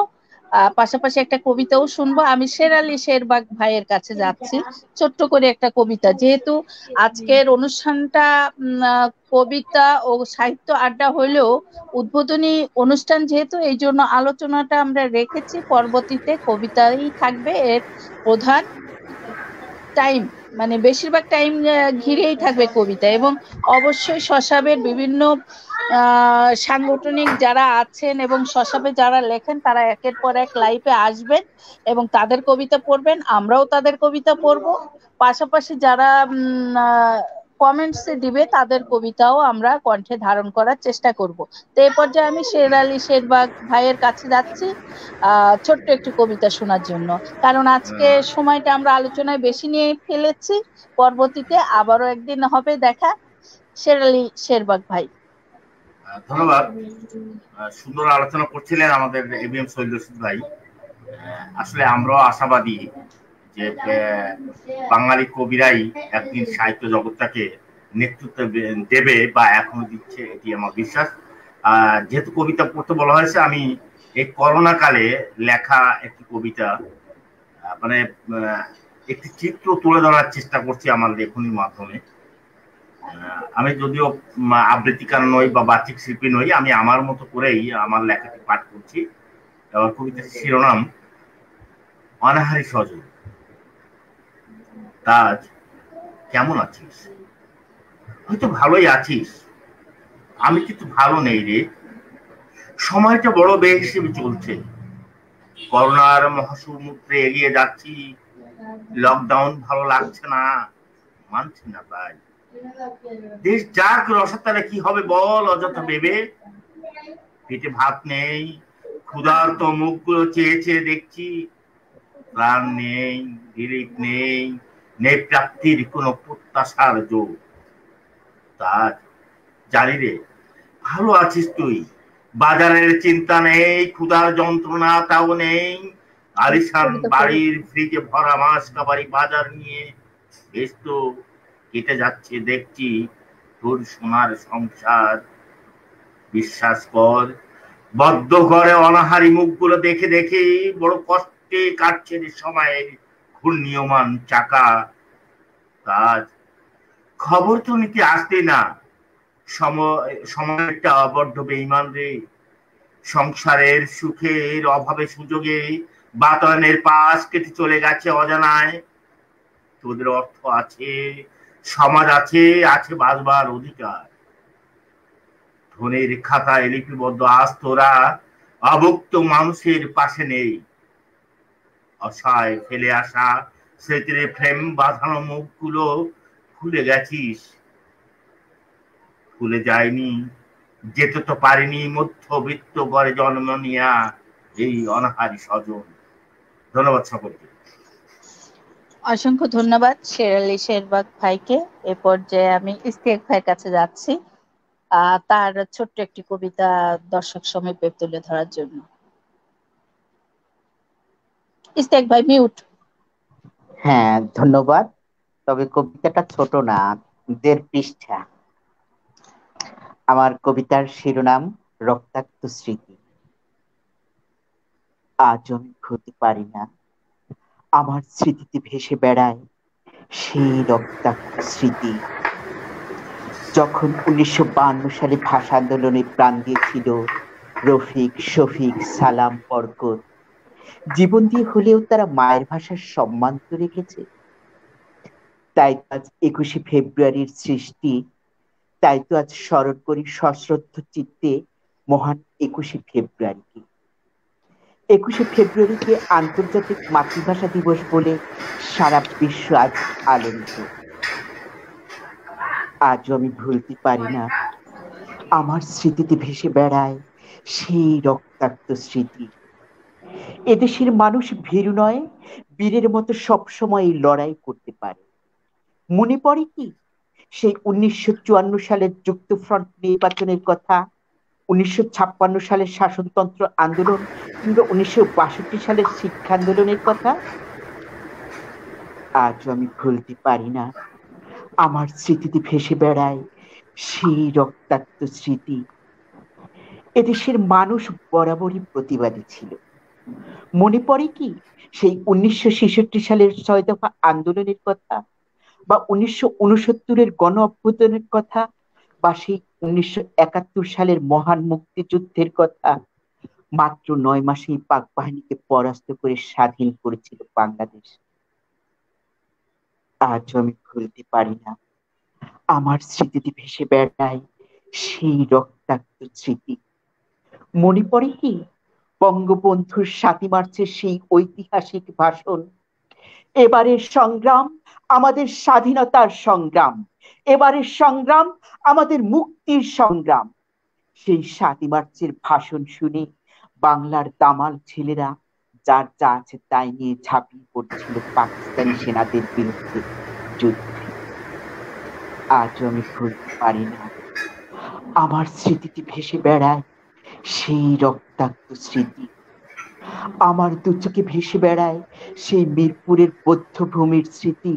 পাশাপাশি একটা কবিতাও শুনবো। আমি শেরালি শেরবাগ ভাইয়ের কাছে যাচ্ছি, ছোট্ট করে একটা কবিতা, যেহেতু আজকের অনুষ্ঠানটা কবিতা ও সাহিত্য আড্ডা হলেও উদ্বোধনী অনুষ্ঠান, যেহেতু এই জন্য আলোচনাটা আমরা রেখেছি পরবর্তীতে কবিতাই থাকবে এর প্রধান টাইম, মানে বেশিরভাগ টাইম ঘিরেই থাকবে কবিতা। এবং অবশ্যই শসাবের বিভিন্ন সাংগঠনিক যারা আছেন এবং শসাবে যারা লেখেন তারা একের পর এক লাইভে আসবেন এবং তাদের কবিতা পড়বেন, আমরাও তাদের কবিতা পড়ব। পাশাপাশি যারা কমেন্টসে দিবে তাদের কবিতাও আমরা কণ্ঠে ধারণ করার চেষ্টা করব। তো এই পর্যায়ে আমি শেরালি শেরবাগ ভাইয়ের কাছে যাচ্ছি ছোট্ট একটি কবিতা শোনার জন্য, কারণ আজকে সময়টা আমরা আলোচনায় বেশি নিয়ে ফেলেছি। পরবর্তীতে আবারও একদিন হবে দেখা। শেরালি শেরবাগ ভাই। ধন্যবাদ। সুন্দর আলোচনা করছিলেন আমাদের এবিএম সৈয়দ রশিদ ভাই। আসলে আমরাও আশাবাদী যে বাঙালি কবিরাই একদিন সাহিত্য জগৎটাকে নেতৃত্ব দেবে বা এখনো দিচ্ছে, এটি আমার বিশ্বাস। যেহেতু কবিতা পড়তে বলা হয়েছে, আমি এই করোনা কালে লেখা একটি কবিতা, মানে একটি চিত্র তুলে ধরার চেষ্টা করছি আমার লেখনীর মাধ্যমে। আমি যদিও আবৃত্তিকার নই বা বাচিক শিল্পী নই, আমি আমার মতো করেই আমার লেখাটি পাঠ করছি। কবিতার শিরোনাম অনাহারী সজল। তাজ, কেমন আছিস? হয়তো ভালোই আছিস, আমি কিন্তু ভালো নেই রে। সময়টা বড় বেহিসেবে চলছে, করোনার মহাসমুদ্রে এগিয়ে যাচ্ছি। লকডাউন ভালো লাগছে না, মানছি না তাই। দেশ যাক রসাতারে কি হবে বল অযথা ভেবে। পেটে ভাত নেই, ক্ষুধার্ত মুখগুলো চেয়ে চেয়ে দেখছি। প্রাণ নেই, রিলিফ নেই, নেই প্রাপ্তির কোনো প্রত্যাশার যোগ। তার জানি রে, ভালো আছিস তুই, বাজারের চিন্তা নেই, ক্ষুধার যন্ত্রণা তাও নেই। আলিশান বাড়ির ফ্রিজে ভরা মাছ কাবারি বাজার নিয়ে বেশ তো কেটে যাচ্ছে দেখছি তোর সোনার সংসার। বিশ্বাস কর, বদ্ধ ঘরে অনাহারী মুখগুলো দেখে দেখে বড় কষ্টে কাটছে সময়ের ঘূর্ণীয়মান চাকা। কাজ খবর তো নিতে আসতে না, সময়টা বড্ড বেঈমান রে। সংসারের সুখের অভাবে সুযোগে বাতায়নের পাশ কেটে চলে গেছে অজানায়। তোদের অর্থ আছে, সমাজ আছে, আছে বাঁচবার অধিকার। ধনের খাতায় লিপিবদ্ধ আজ তোরা অভুক্ত মানুষের পাশে নেই। অসহায় ফেলে আসা স্মৃতির ফ্রেম বাঁধানো মুখগুলো ভুলে গেছিস। ভুলে যায়নি, যেতে তো পারিনি মধ্যবিত্ত ঘরে জন্ম নিয়া এই অনাহারী স্বজন। ধন্যবাদ সকলকে। অসংখ্য ধন্যবাদ শেরালি শেরবাগ ভাইকে। এ পর্যায়ে আমি ইস্তিয়াক ভাইয়ের কাছে যাচ্ছি তার ছোট্ট একটি কবিতা দর্শক সমীপে তুলে ধরার জন্য। ইস্তিয়াক ভাই মিউট। হ্যাঁ, ধন্যবাদ। তবে কবিতাটা ছোট না, 1.5 পৃষ্ঠা। আমার কবিতার শিরোনাম রক্তাক্ত স্মৃতি। আজ আমি ভুলতে পারি না, আমার স্মৃতিতে ভেসে বেড়ায় সেই রক্তাক্ত স্মৃতি। যখন 1952 সালে ভাষা আন্দোলনে প্রাণ দিয়েছিল রফিক, শফিক, সালাম, বরকত, জীবন দিয়ে হলেও তারা মায়ের ভাষার সম্মান তো রেখেছে। তাই আজ 21শে ফেব্রুয়ারির সৃষ্টি, তাই তো আজ স্মরণ করি সশ্রদ্ধ চিত্তে মহান 21শে ফেব্রুয়ারিকে। 21শে ফেব্রুয়ারিকে আন্তর্জাতিক মাতৃভাষা দিবস বলে সারা বিশ্ব আজ আলোড়িত। আজও আমি ভুলতে পারি না, আমার স্মৃতিতে ভেসে বেড়ায় সেই রক্তাক্ত স্মৃতি। এদেশের মানুষ ভীরু নয়, বীরের মতো সবসময় লড়াই করতে পারে। মনে পড়ে কি সেই 1954 সালের যুক্তফ্রন্ট নির্বাচনের কথা, 1956 সালের শাসনতন্ত্র আন্দোলন কিংবা 1962 সালের শিক্ষা আন্দোলনের কথা? আজও আমি ভুলতে পারি না। আমার স্মৃতিতে ভেসে বেড়ায় সেই রক্তাক্ত স্মৃতি। এদেশের মানুষ বরাবরই প্রতিবাদী ছিল। মনে পড়ে কি সেই 1966 সালের 6 দফা আন্দোলনের কথা, বা 1969-এর গণ অভ্যুত্থানের কথা, বা সেই 1971 সালের মহান মুক্তিযুদ্ধের কথা? মাত্র 9 মাসেই পাক বাহিনীকে পরাস্ত করে স্বাধীন করেছিল বাংলাদেশ। আজও আমি ভুলতে পারি না। আমার স্মৃতিতে ভেসে বেড়ায় সেই রক্তাক্ত স্মৃতি। মনে পড়ে কি বঙ্গবন্ধুর 7 মার্চের সেই ঐতিহাসিক ভাষণ, এবারের সংগ্রাম আমাদের স্বাধীনতার সংগ্রাম, এবারের সংগ্রাম আমাদের মুক্তির সংগ্রাম। সেই 7 মার্চের ভাষণ শুনে বাংলার দামাল ছেলেরা যার যা আছে তাই নিয়ে ঝাঁপিয়ে পড়ছিল পাকিস্তানি সেনাদের বিরুদ্ধে যুদ্ধে। আজও আমি ভুলতে পারি না। আমার স্মৃতিতে ভেসে বেড়ায় সেই রক্তাক্ত স্মৃতি। আমার দু চোখে ভেসে বেড়ায় সেই মিরপুরের বৌদ্ধভূমির স্মৃতি।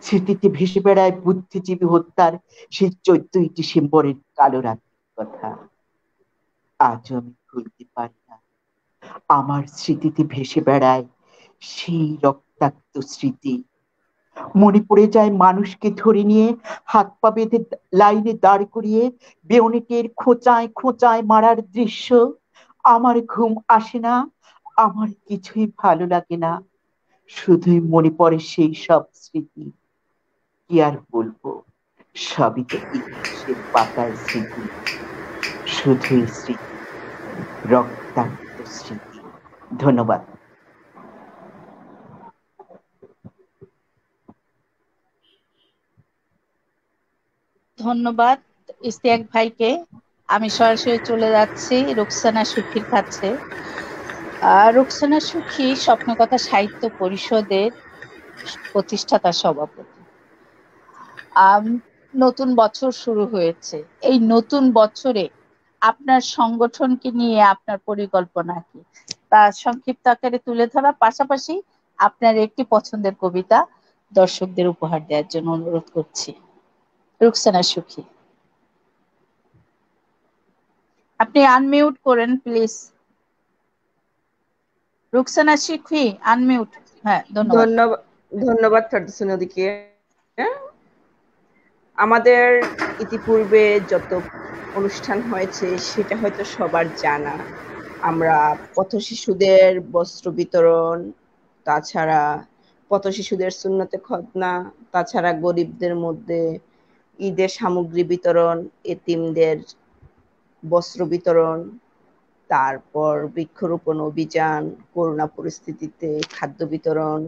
স্মৃতিতে ভেসে বেড়ায় বুদ্ধিজীবী হত্যার সেই 14ই ডিসেম্বরের কালো রাতের কথা। আজও আমি ভুলতে পারি না। আমার স্মৃতিতে ভেসে বেড়ায় সেই রক্তাক্ত স্মৃতি। মনে পড়ে যায় মানুষকে ধরে নিয়ে হাত পা বেঁধে লাইনে দাঁড় করিয়ে বেয়োনেটের খোঁচায় খোঁচায় মারার দৃশ্য। আমার ঘুম আসে না, আমার কিছুই ভালো লাগে না, শুধুই মনে পড়ে সেই সব স্মৃতি। কি আর বলবো, সবই তো ইতিহাসের পাতার স্মৃতি, শুধুই স্মৃতি, রক্তাক্ত স্মৃতি। ধন্যবাদ। ধন্যবাদ ইশতিয়াক ভাইকে। আমি সরাসরি চলে যাচ্ছি রুকসানা সুখীর কাছে। রুকসানা সুখী স্বপ্নকথা সাহিত্য পরিষদের প্রতিষ্ঠাতা সভাপতি। নতুন বছর শুরু হয়েছে, এই নতুন বছরে আপনার সংগঠনকে নিয়ে আপনার পরিকল্পনা কি তা সংক্ষিপ্ত আকারে তুলে ধরার পাশাপাশি আপনার একটি পছন্দের কবিতা দর্শকদের উপহার দেওয়ার জন্য অনুরোধ করছি। রুকসানা সুখী, আপনি আনমিউট করেন প্লিজ। রুকসানা সুখী আনমিউট। হ্যাঁ, ধন্যবাদ। ধন্যবাদ ফারদৌসী নদীকে। আমাদের ইতিপূর্বে যত অনুষ্ঠান হয়েছে সেটা হয়তো সবার জানা। আমরা পথ শিশুদের বস্ত্র বিতরণ, তাছাড়া পথ শিশুদের সুন্নতে খতনা, তাছাড়া গরিবদের মধ্যে ঈদের সামগ্রী বিতরণ, এতিমদের বস্ত্র বিতরণ, তারপর বৃক্ষরোপণ অভিযান, করোনা পরিস্থিতিতে খাদ্য বিতরণ,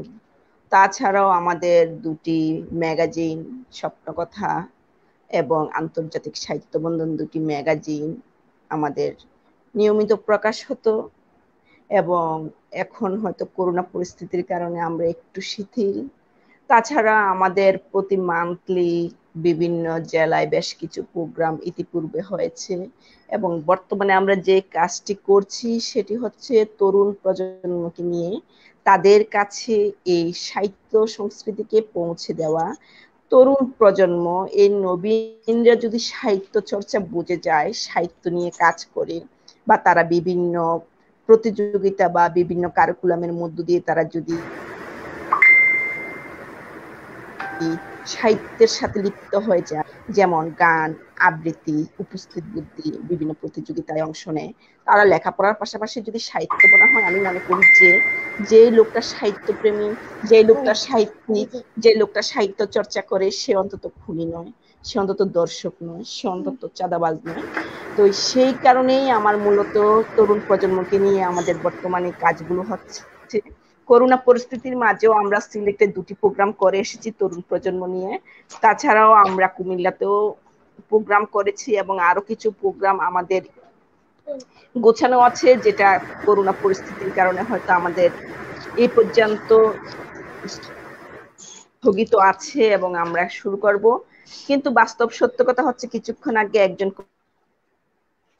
তাছাড়াও আমাদের দুটি ম্যাগাজিন স্বপ্নকথা এবং আন্তর্জাতিক সাহিত্য বন্ধন, দুটি ম্যাগাজিন আমাদের নিয়মিত প্রকাশ হতো। এবং এখন হয়তো করোনা পরিস্থিতির কারণে আমরা একটু শিথিল। তাছাড়া আমাদের প্রতি মান্থলি বিভিন্ন জেলায় বেশ কিছু প্রোগ্রাম ইতিপূর্বে হয়েছে এবং বর্তমানে আমরা যে কাজটি করছি সেটি হচ্ছে তরুণ প্রজন্মকে নিয়ে তাদের কাছে এই সাহিত্য সংস্কৃতিকে পৌঁছে দেওয়া। তরুণ প্রজন্ম, এই নবীনরা যদি সাহিত্য চর্চা বুঝে যায়, সাহিত্য নিয়ে কাজ করে, বা তারা বিভিন্ন প্রতিযোগিতা বা বিভিন্ন কারিকুলামের মধ্য দিয়ে তারা যদি সাহিত্যের সাথে লিপ্ত হয়ে যায়, যেমন গান, আবৃত্তি, উপস্থিত বুদ্ধি, বিভিন্ন প্রতিযোগিতায় অংশ নেয়, তারা লেখাপড়ার পাশাপাশি যদি সাহিত্য বলা হয়, আমি মনে করি যে লোকটা সাহিত্য প্রেমী, যে লোকটা সাহিত্যিক, যে লোকটা সাহিত্য চর্চা করে, সে অন্তত খুনি নয়, সে অন্তত দর্শক নয়, সে অন্তত চাঁদাবাজ নয়। তো সেই কারণেই আমার মূলত তরুণ প্রজন্মকে নিয়ে আমাদের বর্তমানে কাজগুলো হচ্ছে। করোনা পরিস্থিতির মাঝেও আমরা সিলেটে দুটি প্রোগ্রাম করে এসেছি তরুণ প্রজন্ম নিয়ে। তাছাড়াও আমরা কুমিল্লাতেও প্রোগ্রাম করেছি এবং আরো কিছু প্রোগ্রাম আমাদের গোছানো আছে, যেটা করোনা পরিস্থিতির কারণে হয়তো আমাদের এই পর্যন্ত স্থগিত আছে এবং আমরা শুরু করব। কিন্তু বাস্তব সত্য কথা হচ্ছে, কিছুক্ষণ আগে একজন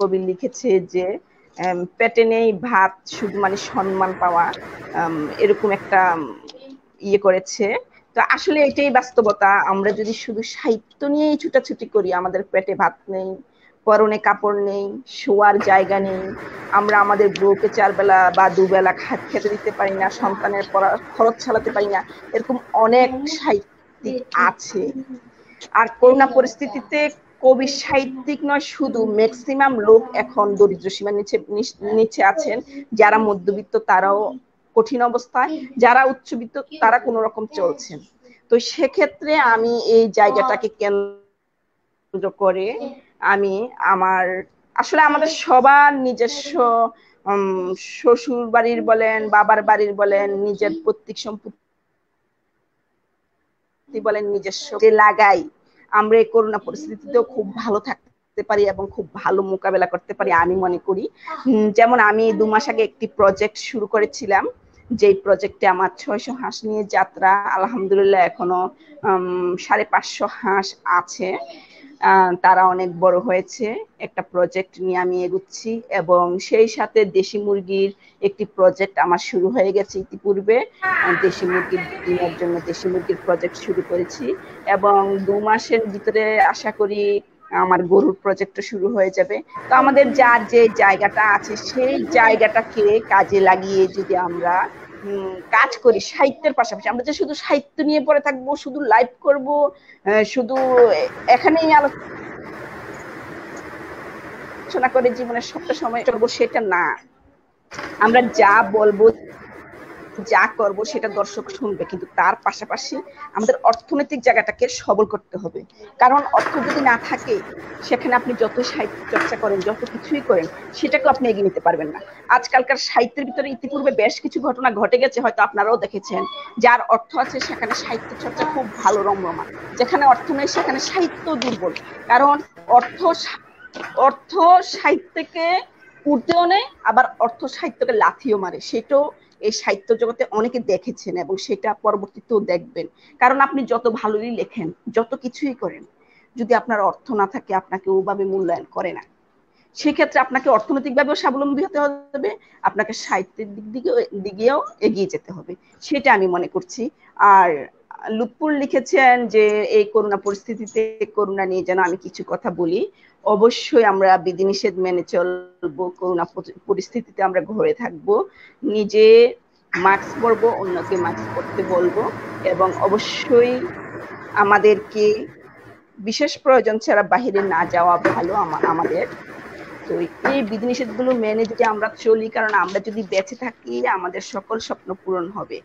কবি লিখেছে যে পেটে নেই ভাত, শুধু মানে সম্মান পাওয়া, এরকম একটা ইয়ে করেছে। তো আসলে এটাই বাস্তবতা। আমরা যদি শুধু সাহিত্য নিয়েই ছুটাছুটি করি, আমাদের পেটে ভাত নেই, পরনে কাপড় নেই, শোয়ার জায়গা নেই, আমরা আমাদের বউকে 4 বেলা বা 2 বেলা খেতে দিতে পারি না, সন্তানের পড়ার খরচ চালাতে পারি না, এরকম অনেক সাহিত্যিক আছে। আর করোনা পরিস্থিতিতে কবি সাহিত্যিক নয় শুধু, ম্যাক্সিমাম লোক এখন দরিদ্র সীমার নিচে আছেন। যারা মধ্যবিত্ত তারাও কঠিন অবস্থায়, যারা উচ্চবিত্ত তারা কোন রকম চলছেন। তো সেক্ষেত্রে আমি এই জায়গাটাকে কেন্দ্র করে আমি আসলে আমাদের সবার নিজস্ব শ্বশুর বাড়ির বলেন, বাবার বাড়ির বলেন, নিজের পৈতৃক সম্পত্তি বলেন, নিজস্ব যে লাগাই, আমরা এই করোনা পরিস্থিতিতেও খুব ভালো থাকতে পারি এবং খুব ভালো মোকাবেলা করতে পারি আমি মনে করি। যেমন আমি 2 মাস আগে একটি প্রজেক্ট শুরু করেছিলাম, যে প্রজেক্টে আমার 600 হাঁস নিয়ে যাত্রা। আলহামদুলিল্লাহ এখনো 550 হাঁস আছে, তারা অনেক বড় হয়েছে। একটা প্রজেক্ট নিয়ে আমি এগুচ্ছি এবং সেই সাথে দেশি মুরগির একটি প্রজেক্ট আমার শুরু হয়ে গেছে ইতিপূর্বে। দেশি মুরগির ডিমের জন্য দেশি মুরগির প্রজেক্ট শুরু করেছি এবং 2 মাসের ভিতরে আশা করি আমার গরুর প্রজেক্ট শুরু হয়ে যাবে। তো আমাদের যার যে জায়গাটা আছে সেই জায়গাটাকে কাজে লাগিয়ে যদি আমরা কাজ করি সাহিত্যের পাশাপাশি, আমরা যে শুধু সাহিত্য নিয়ে পড়ে থাকবো, শুধু লাইভ করব, শুধু এখানেই আলোচনা করে জীবনের সবটা সময় করবো, সেটা না। আমরা যা বলবো, যা করব সেটা দর্শক শুনবে, কিন্তু তার পাশাপাশি আমাদের অর্থনৈতিক জায়গাটাকে সবল করতে হবে। কারণ অর্থ যদি না থাকে, সেখানে আপনি যত সাহিত্য চর্চা করেন, যত কিছুই করেন, সেটাকে আপনি এগিয়ে নিতে পারবেন না। আজকালকার সাহিত্যের ভিতরে ইতিপূর্বে বেশ কিছু ঘটনা ঘটে গেছে, হয়তো আপনারাও দেখেছেন। যার অর্থ আছে সেখানে সাহিত্য চর্চা খুব ভালো রমরমা, যেখানে অর্থ নেই সেখানে সাহিত্য দুর্বল। কারণ অর্থ সাহিত্যকে উঠতেও নেই, আবার অর্থ সাহিত্যকে লাথিও মারে। সেটাও এই সাহিত্য জগতে অনেকে দেখেছেন এবং সেটা পরবর্তীতেও দেখবেন। কারণ আপনি যত ভালোই লেখেন, যত কিছুই করেন, যদি আপনার অর্থ না থাকে, আপনাকে ওভাবে মূল্যায়ন করে না। সেক্ষেত্রে আপনাকে অর্থনৈতিকভাবেও স্বাবলম্বী হতে হবে, আপনাকে সাহিত্যের দিকেও এগিয়ে যেতে হবে, সেটা আমি মনে করছি। আর লুৎফুল লিখেছেন যে এই করোনা পরিস্থিতিতে করোনা নিয়ে যেন আমি কিছু কথা বলি। অবশ্যই আমরা বিধিনিষেধ মেনে চলবো, করোনা পরিস্থিতিতে আমরা ঘরে থাকবো, নিজে মাস্ক পরবো, অন্যকে মাস্ক পরতে বলবো এবং অবশ্যই আমাদেরকে বিশেষ প্রয়োজন ছাড়া বাহিরে না যাওয়া ভালো আমাদের। তো এই বিধিনিষেধগুলো মেনে যদি আমরা চলি, কারণ আমরা যদি বেঁচে থাকি আমাদের সকল স্বপ্ন পূরণ হবে।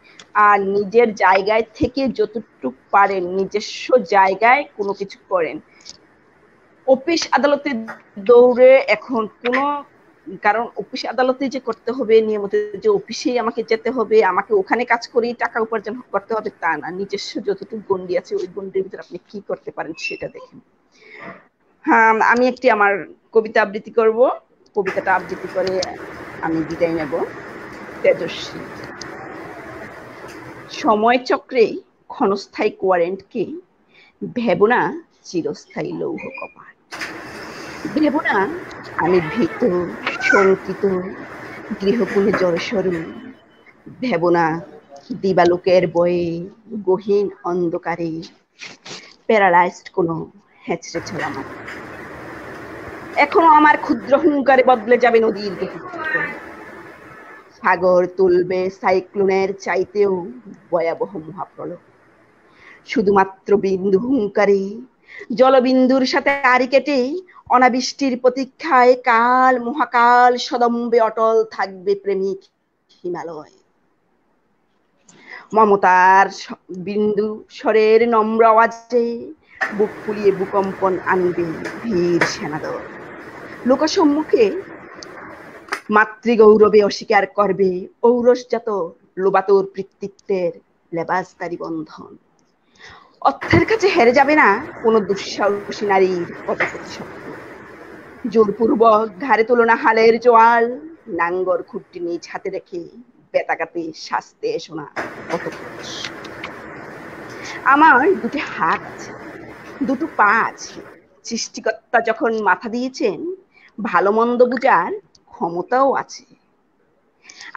আর নিজের জায়গায় থেকে যতটুকু পারেন নিজস্ব জায়গায় কোনো কিছু করেন। অফিস আদালতে দৌড়ে এখন কোনো, কারণ অফিস আদালতে যে করতে হবে নিয়মিত, যে অফিসেই আমাকে যেতে হবে, আমাকে ওখানে কাজ করেই টাকা উপার্জন করতে হবে তা না। নিজস্ব যতটুকু গন্ডি আছে ওই গন্ডির ভিতরে আপনি কি করতে পারেন সেটা দেখেন। হ্যাঁ, আমি একটি আমার কবিতা আবৃত্তি করব। কবিতাটা আবৃত্তি করে আমি বিদায় নেব। তেজস্বী। সময় চক্রে ক্ষণস্থায়ী কোয়ারেন্টকে ভেবো না চিরস্থায়ী লৌহ কপাট। ভেবো না আমি ভীত শঙ্কিত গৃহকোণে জড়সড়। ভেবো না দিবালোকের বয়ে গহীন অন্ধকারে প্যারালাইজড কোনো হেঁচড়ে চলা মাত্র। এখনো আমার ক্ষুদ্র হুঙ্কারে বদলে যাবে নদীর গতি, সাগর তুলবে সাইক্লোনের চাইতেও ভয়াবহ মহাপ্রলয়। শুধুমাত্র বিন্দু হুঙ্কারে জলবিন্দুর সাথে আড়ি কেটে অনাবৃষ্টির প্রতীক্ষায় কাল মহাকাল সদম্বে অটল থাকবে প্রেমিক হিমালয়। মমতার বিন্দু স্বরের নম্র আওয়াজে বুক ফুলিয়ে ভূকম্পন আনবে ভীর সেনাদল। লোকসম্মুখে মাতৃগৌরবে অস্বীকার করবে ঔরসজাত লোবাতোর কৃতিত্বের লেবাসদারি বন্ধন। অর্থের কাছে হেরে যাবে না কোনো দুঃসাহসী নারীর পদপতি স্বপ্ন। জোরপূর্বক ঘাড়ে তুলনা হালের জোয়াল, নাঙ্গর খুঁটি নিজ হাতে রেখে বেতাকাতে শাস্তে এসো না কত। আমার দুটি হাত আছে, দুটো পা আছে। সৃষ্টিকর্তা যখন মাথা দিয়েছেন, ভালো মন্দ বুঝার ক্ষমতাও আছে।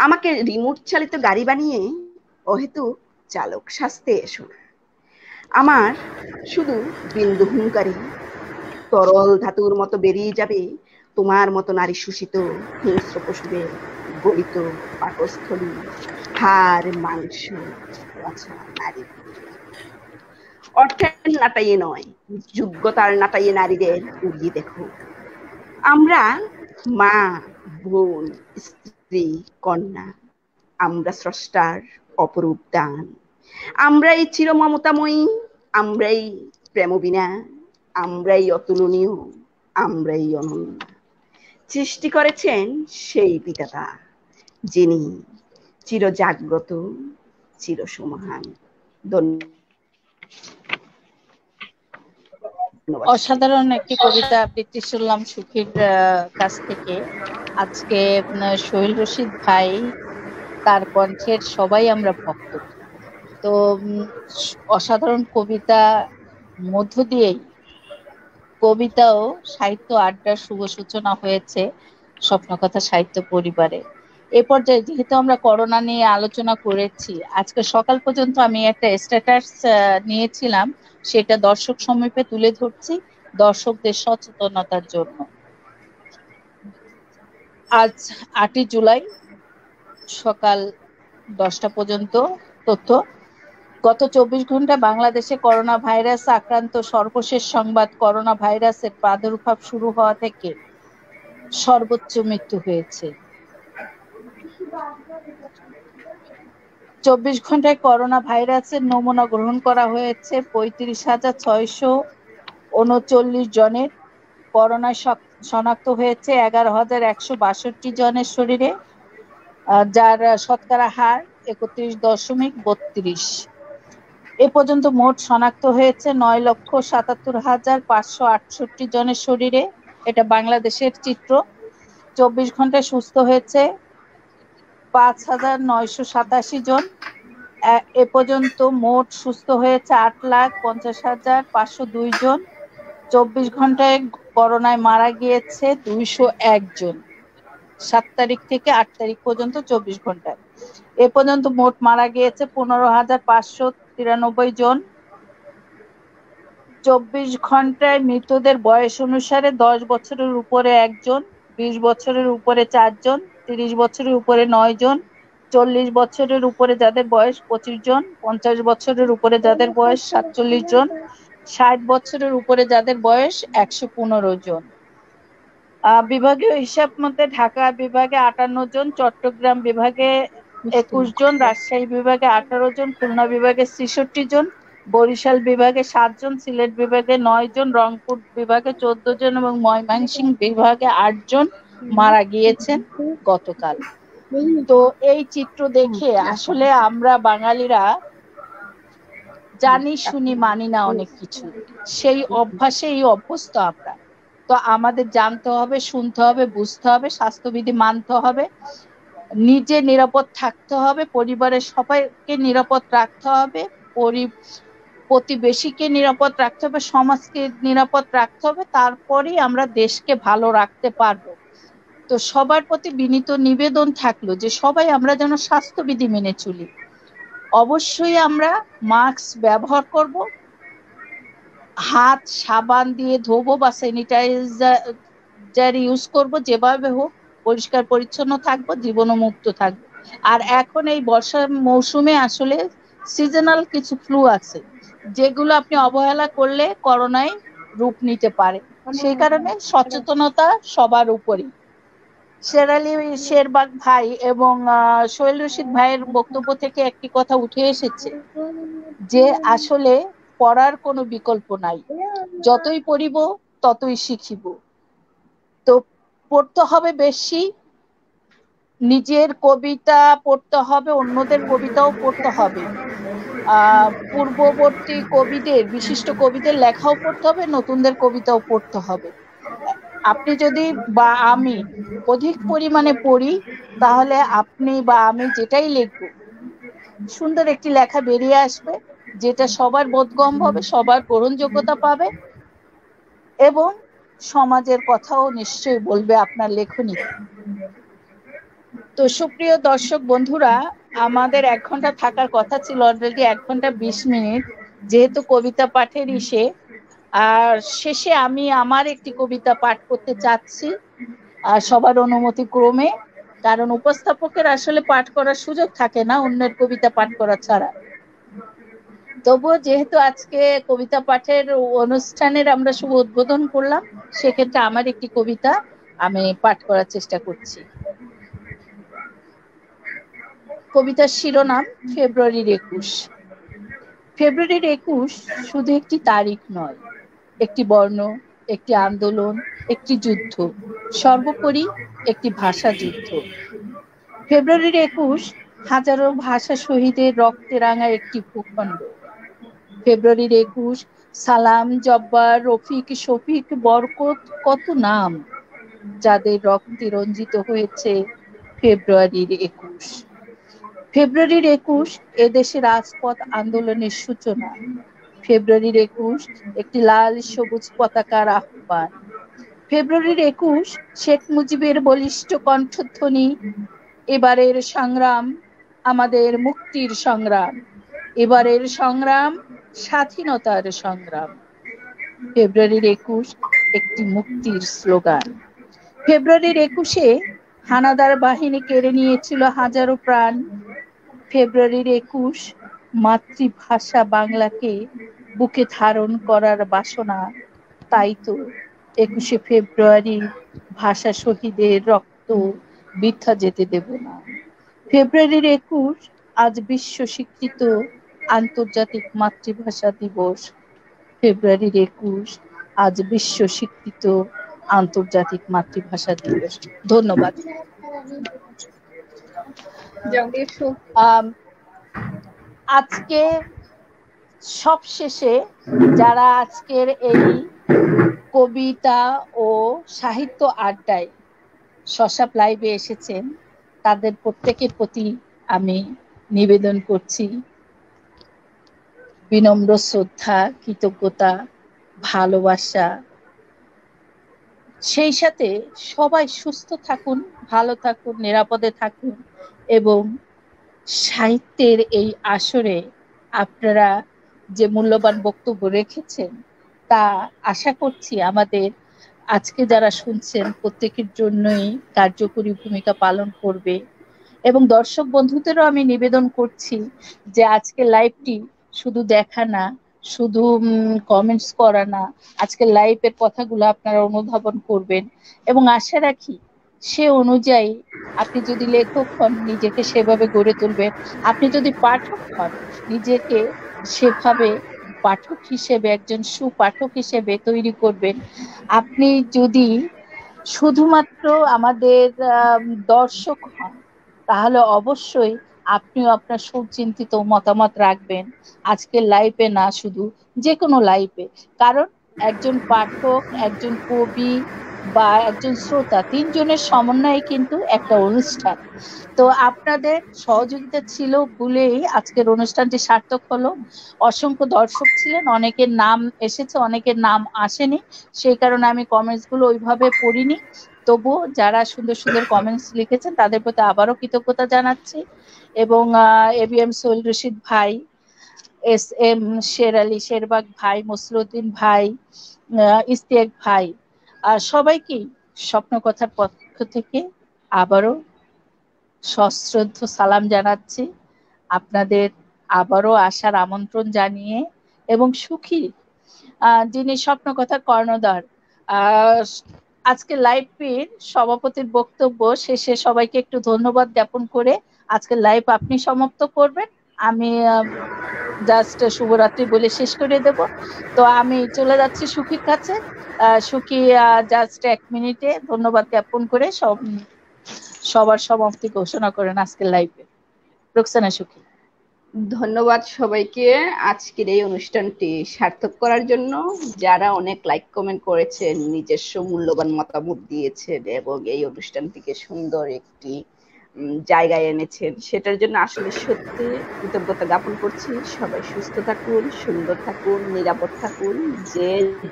আমাকে রিমোট চালিত গাড়ি বানিয়ে অহেতুক চালক সাজতে এসো না। আমার শুধু বিন্দু হুঙ্কারে তরল ধাতুর মতো বেরিয়ে যাবে তোমার মতো নারী শোষিত হিংস্র পশুদের গলিত পাকস্থলী, হাড় মাংস আচ্ছা নারী। অর্থের নাটাইয়ে নয়, যোগ্যতার নাটাইয়ে নারীদের উড়িয়ে দেখো। আমরা মা, বোন, স্ত্রী, কন্যা। আমরা স্রষ্টার অপরূপ দান। আমরাই চিরমমতাময়ী, আমরাই প্রেমবিনা, আমরাই অতুলনীয়, আমরাই অনন্য। সৃষ্টি করেছেন সেই পিতাতা, যিনি চিরজাগ্রত, চিরসমাহান। অসাধারণ একটি কবিতা আবৃত্তি শুনলাম সুখীর কাছ থেকে। আজকে সোহেল রশিদ ভাই, তার কণ্ঠের সবাই আমরা ভক্ত। তো অসাধারণ কবিতা মধ্য দিয়েই কবিতা ও সাহিত্য আড্ডার শুভ সূচনা হয়েছে স্বপ্নকথা সাহিত্য পরিবারে। এ পর্যায়ে যেহেতু আমরা করোনা নিয়ে আলোচনা করেছি, আজকে সকাল পর্যন্ত আমি একটা স্ট্যাটাস নিয়েছিলাম, সেটা দর্শক সমীপে তুলে ধরছি দর্শকদের সচেতনতার জন্য। আজ 8 জুলাই সকাল 10টা পর্যন্ত তথ্য। গত 24 ঘন্টা বাংলাদেশে করোনা ভাইরাস আক্রান্ত সর্বশেষ সংবাদ। করোনা ভাইরাসের প্রাদুর্ভাব শুরু হওয়া থেকে সর্বোচ্চ মৃত্যু হয়েছে। 24 ঘন্টায় করোনা ভাইরাসের নমুনা গ্রহণ করা হয়েছে 35,639 জনের। করোনায় শনাক্ত হয়েছে 11,162 জনের শরীরে, যার শতকরা হার 31.32। এ পর্যন্ত মোট শনাক্ত হয়েছে 9,77,568 জনের শরীরে। এটা বাংলাদেশের চিত্র। 24 ঘন্টায় সুস্থ হয়েছে 5,987 জন। এ পর্যন্ত মোট সুস্থ হয়েছে 8,50,502 জন। 24 ঘন্টায় করোনায় মারা গিয়েছে 201 জন। 7 তারিখ থেকে 8 তারিখ পর্যন্ত 24 ঘন্টায়। এ পর্যন্ত মোট মারা গিয়েছে 15,593 জন। 24 ঘন্টায় মৃতদের বয়স অনুসারে 10 বছরের উপরে 1 জন, 20 বছরের উপরে 4 জন, 30 বছরের উপরে 9 জন, 40 বছরের উপরে যাদের বয়স 25 জন, 50 বছরের উপরে যাদের বয়স 47 জন, 60 বছরের উপরে যাদের বয়স 115 জন। বিভাগীয় হিসাব মতে ঢাকা বিভাগে 58 জন, চট্টগ্রাম বিভাগে 21 জন, রাজশাহী বিভাগে 18 জন, খুলনা বিভাগে 66 জন, বরিশাল বিভাগে 7 জন, সিলেট বিভাগে 9 জন, রংপুর বিভাগে 14 জন এবং ময়মনসিংহ বিভাগে 8 জন মারা গিয়েছেন গতকাল। তো এই চিত্র দেখে আসলে আমরা বাঙালিরা জানি শুনি মানি না অনেক কিছু, সেই অভ্যাসেই অভ্যস্ত আমরা। তো আমাদের জানতে হবে, শুনতে হবে, বুঝতে হবে, স্বাস্থ্যবিধি মানতে হবে, নিজে নিরাপদ থাকতে হবে, পরিবারের সবাইকে নিরাপদ রাখতে হবে, প্রতিবেশীকে নিরাপদ রাখতে হবে, সমাজকে নিরাপদ রাখতে হবে, তারপরেই আমরা দেশকে ভালো রাখতে পারবো। তো সবার প্রতি বিনীত নিবেদন থাকলো যে সবাই আমরা যেন স্বাস্থ্যবিধি মেনে চলি। অবশ্যই আমরা মাস্ক ব্যবহার করব, হাত সাবান দিয়ে ধোবো বা স্যানিটাইজার ইউজ করব, যেভাবে হোক পরিষ্কার পরিচ্ছন্ন থাকবো, জীবাণুমুক্ত থাকবো। আর এখন এই বর্ষার মৌসুমে আসলে সিজনাল কিছু ফ্লু আছে, যেগুলো আপনি অবহেলা করলে করোনায় রূপ নিতে পারে। সেই কারণে সচেতনতা সবার উপরে। শেরালি শেরবাগ ভাই এবং সোহেল রশিদ ভাইয়ের বক্তব্য থেকে একটি কথা উঠে এসেছে যে আসলে পড়ার কোনো বিকল্প নাই, যতই পড়িব ততই শিখিব। তো পড়তে হবে বেশি, নিজের কবিতা পড়তে হবে, অন্যদের কবিতাও পড়তে হবে, পূর্ববর্তী কবিদের, বিশিষ্ট কবিদের লেখাও পড়তে হবে, নতুনদের কবিতাও পড়তে হবে। আপনি যদি বা আমি অধিক পরিমাণে পড়ি, তাহলে আপনি বা আমি যেটাই লিখব সুন্দর একটি লেখা বেরিয়ে আসবে, যেটা সবার বোধগম্য হবে, সবার গ্রহণযোগ্যতা পাবে এবং সমাজের কথাও নিশ্চয়ই বলবে আপনার লেখনীতে। তো সুপ্রিয় দর্শক বন্ধুরা, আমাদের 1 ঘন্টা থাকার কথা ছিল, অলরেডি 1 ঘন্টা 20 মিনিট, যেহেতু কবিতা পাঠের ইসে। আর শেষে আমি আমার একটি কবিতা পাঠ করতে চাচ্ছি সবার অনুমতি ক্রমে, কারণ উপস্থাপকের আসলে পাঠ করার সুযোগ থাকে না অন্যের কবিতা পাঠ করা ছাড়া। তবুও যেহেতু আজকে কবিতা পাঠের অনুষ্ঠানের আমরা শুভ উদ্বোধন করলাম, সেক্ষেত্রে আমার একটি কবিতা আমি পাঠ করার চেষ্টা করছি। কবিতার শিরোনাম ফেব্রুয়ারির 21। ফেব্রুয়ারির 21 শুধু একটি তারিখ নয়, একটি বর্ণ, একটি আন্দোলন, একটি যুদ্ধ, সর্বোপরি একটি ভাষা যুদ্ধ। ফেব্রুয়ারির 21 হাজারো ভাষা শহীদের রক্তে রাঙা একটি ভূখণ্ড। ফেব্রুয়ারির 21 সালাম, জব্বার, রফিক, শফিক, বরকত, কত নাম যাদের রক্তে রঞ্জিত হয়েছে ফেব্রুয়ারির 21। ফেব্রুয়ারির 21 এদেশে রাজপথ আন্দোলনের সূচনা। ফেব্রুয়ারির 21 একটি লাল সবুজ পতাকার আহ্বান। ফেব্রুয়ারির 21 শেখ মুজিবের বলিষ্ঠ কণ্ঠধ্বনি, এবারের সংগ্রাম আমাদের মুক্তির সংগ্রাম, এবারের সংগ্রাম স্বাধীনতার সংগ্রাম। ফেব্রুয়ারির 21 একটি মুক্তির স্লোগান। ফেব্রুয়ারির 21-এ হানাদার বাহিনী কেড়ে নিয়েছিল হাজারো প্রাণ। ফেব্রুয়ারির 21 মাতৃভাষা বাংলাকে বুকে ধারণ করার বাসনা। তাই তো 21শে ফেব্রুয়ারি ভাষা শহীদের রক্ত বৃথা যেতে দেব না। ফেব্রুয়ারির 21 আজ বিশ্ব স্বীকৃত আন্তর্জাতিক মাতৃভাষা দিবস। ফেব্রুয়ারির 21 আজ বিশ্ব স্বীকৃত আন্তর্জাতিক মাতৃভাষা দিবস। ধন্যবাদ। আজকে সবশেষে যারা আজকের এই কবিতা ও সাহিত্য আড্ডায় শশাপ লাইভে এসেছেন, তাদের প্রত্যেকের প্রতি আমি নিবেদন করছি বিনম্র শ্রদ্ধা, কৃতজ্ঞতা, ভালোবাসা। সেই সাথে সবাই সুস্থ থাকুন, ভালো থাকুন, নিরাপদে থাকুন এবং সাহিত্যের এই আসরে আপনারা যে মূল্যবান বক্তব্য রেখেছেন তা আশা করছি আমাদের আজকে যারা শুনছেন প্রত্যেকের জন্যই কার্যকরী ভূমিকা পালন করবে। এবং দর্শক বন্ধুদেরও আমি নিবেদন করছি যে আজকে লাইভটি শুধু দেখা না, শুধু কমেন্টস করা না, আজকে লাইভের কথাগুলো আপনারা অনুধাবন করবেন এবং আশা রাখি সে অনুযায়ী আপনি যদি লেখক হন নিজেকে সেভাবে গড়ে তুলবেন, আপনি যদি পাঠক হন নিজেকে সেভাবে পাঠক হিসেবে, একজন সুপাঠক হিসেবে তৈরি করবেন। আপনি যদি শুধুমাত্র আমাদের দর্শক হন তাহলে অবশ্যই আপনিও আপনার সুচিন্তিত মতামত রাখবেন আজকের লাইভে না, শুধু যে কোনো লাইভে। কারণ একজন পাঠক, একজন কবি বা একজন শ্রোতা, তিনজনের সমন্বয়ে কিন্তু একটা অনুষ্ঠান। তো আপনাদের সহযোগিতা ছিল বলেই আজকের অনুষ্ঠানটি সার্থক হলো। অসংখ্য দর্শক ছিলেন, অনেকের নাম এসেছে, অনেকের নাম আসেনি, সেই কারণে আমি কমেন্টস গুলো ওইভাবে পড়িনি। তবুও যারা সুন্দর সুন্দর কমেন্টস লিখেছেন তাদের প্রতি আবারও কৃতজ্ঞতা জানাচ্ছি। এবং ABM সোহেল রশিদ ভাই, SM শের আলী শেরবাগ ভাই, মসরুদ্দিন ভাই, ইস্তিয়াক ভাই, সবাইকেই স্বপ্নকথার পক্ষ থেকে আবারও সশ্রদ্ধ সালাম জানাচ্ছি। আপনাদের আবারও আসার আমন্ত্রণ জানিয়ে এবং সুখী যিনি স্বপ্নকথার কর্ণধার, আজকে লাইভের সভাপতির বক্তব্য শেষে সবাইকে একটু ধন্যবাদ জ্ঞাপন করে আজকে লাইভ আপনি সমাপ্ত করবেন। আমি জাস্ট শুভরাত্রি বলে শেষ করে দেব। তো আমি চলে যাচ্ছি সুখীর কাছে। সুখী জাস্ট 1 মিনিটে ধন্যবাদ জ্ঞাপন করে সবার সমাপ্তি ঘোষণা করেন আজকের লাইভে। রোকসানা সুখী। ধন্যবাদ সবাইকে আজকের এই অনুষ্ঠানটি সার্থক করার জন্য, যারা অনেক লাইক কমেন্ট করেছেন, নিজস্ব মূল্যবান মতামত দিয়েছেন এবং এই অনুষ্ঠানটিকে সুন্দর একটি জায়গায় এনেছেন, সেটার জন্য আসলে সত্যি কৃতজ্ঞতা জ্ঞাপন করছি। সবাই সুস্থ থাকুন, সুন্দর থাকুন, নিরাপদ থাকুন, যে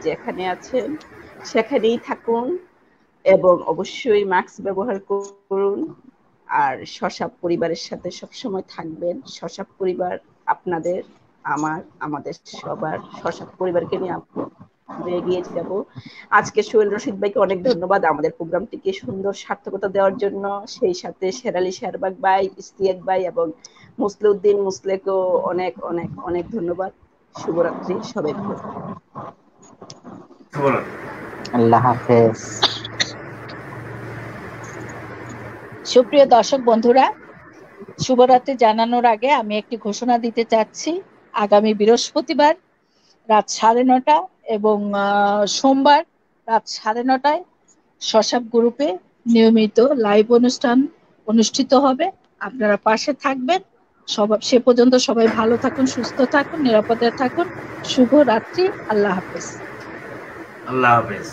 যেখানে আছেন সেখানেই থাকুন এবং অবশ্যই মাস্ক ব্যবহার করুন। আর শশাব পরিবারের সাথে সবসময় থাকবেন। শশাব পরিবার আপনাদের, আমাদের সবার। শশাব পরিবারকে নিয়ে আমরা এগিয়ে যাব। আজকে সোহেল রশিদ ভাইকে অনেক ধন্যবাদ আমাদের প্রোগ্রামটিকে সুন্দর সার্থকতা দেওয়ার জন্য। সেই সাথে শেরালি শেরবাগ ভাই, ইস্তিয়াক ভাই এবং মুসলিউদ্দিন মুসলেকেও অনেক অনেক অনেক ধন্যবাদ। শুভরাত্রি সবাইকে। আল্লাহ হাফেজ। সুপ্রিয় দর্শক বন্ধুরা, শুভরাত্রি জানানোর আগে আমি একটি ঘোষণা দিতে চাচ্ছি। আগামী বৃহস্পতিবার রাত 9:30 এবং সোমবার রাত 9:30 শশাব গ্রুপে নিয়মিত লাইভ অনুষ্ঠান অনুষ্ঠিত হবে। আপনারা পাশে থাকবেন। সে পর্যন্ত সবাই ভালো থাকুন, সুস্থ থাকুন, নিরাপদে থাকুন। শুভ রাত্রি। আল্লাহ হাফেজ। আল্লাহ হাফেজ।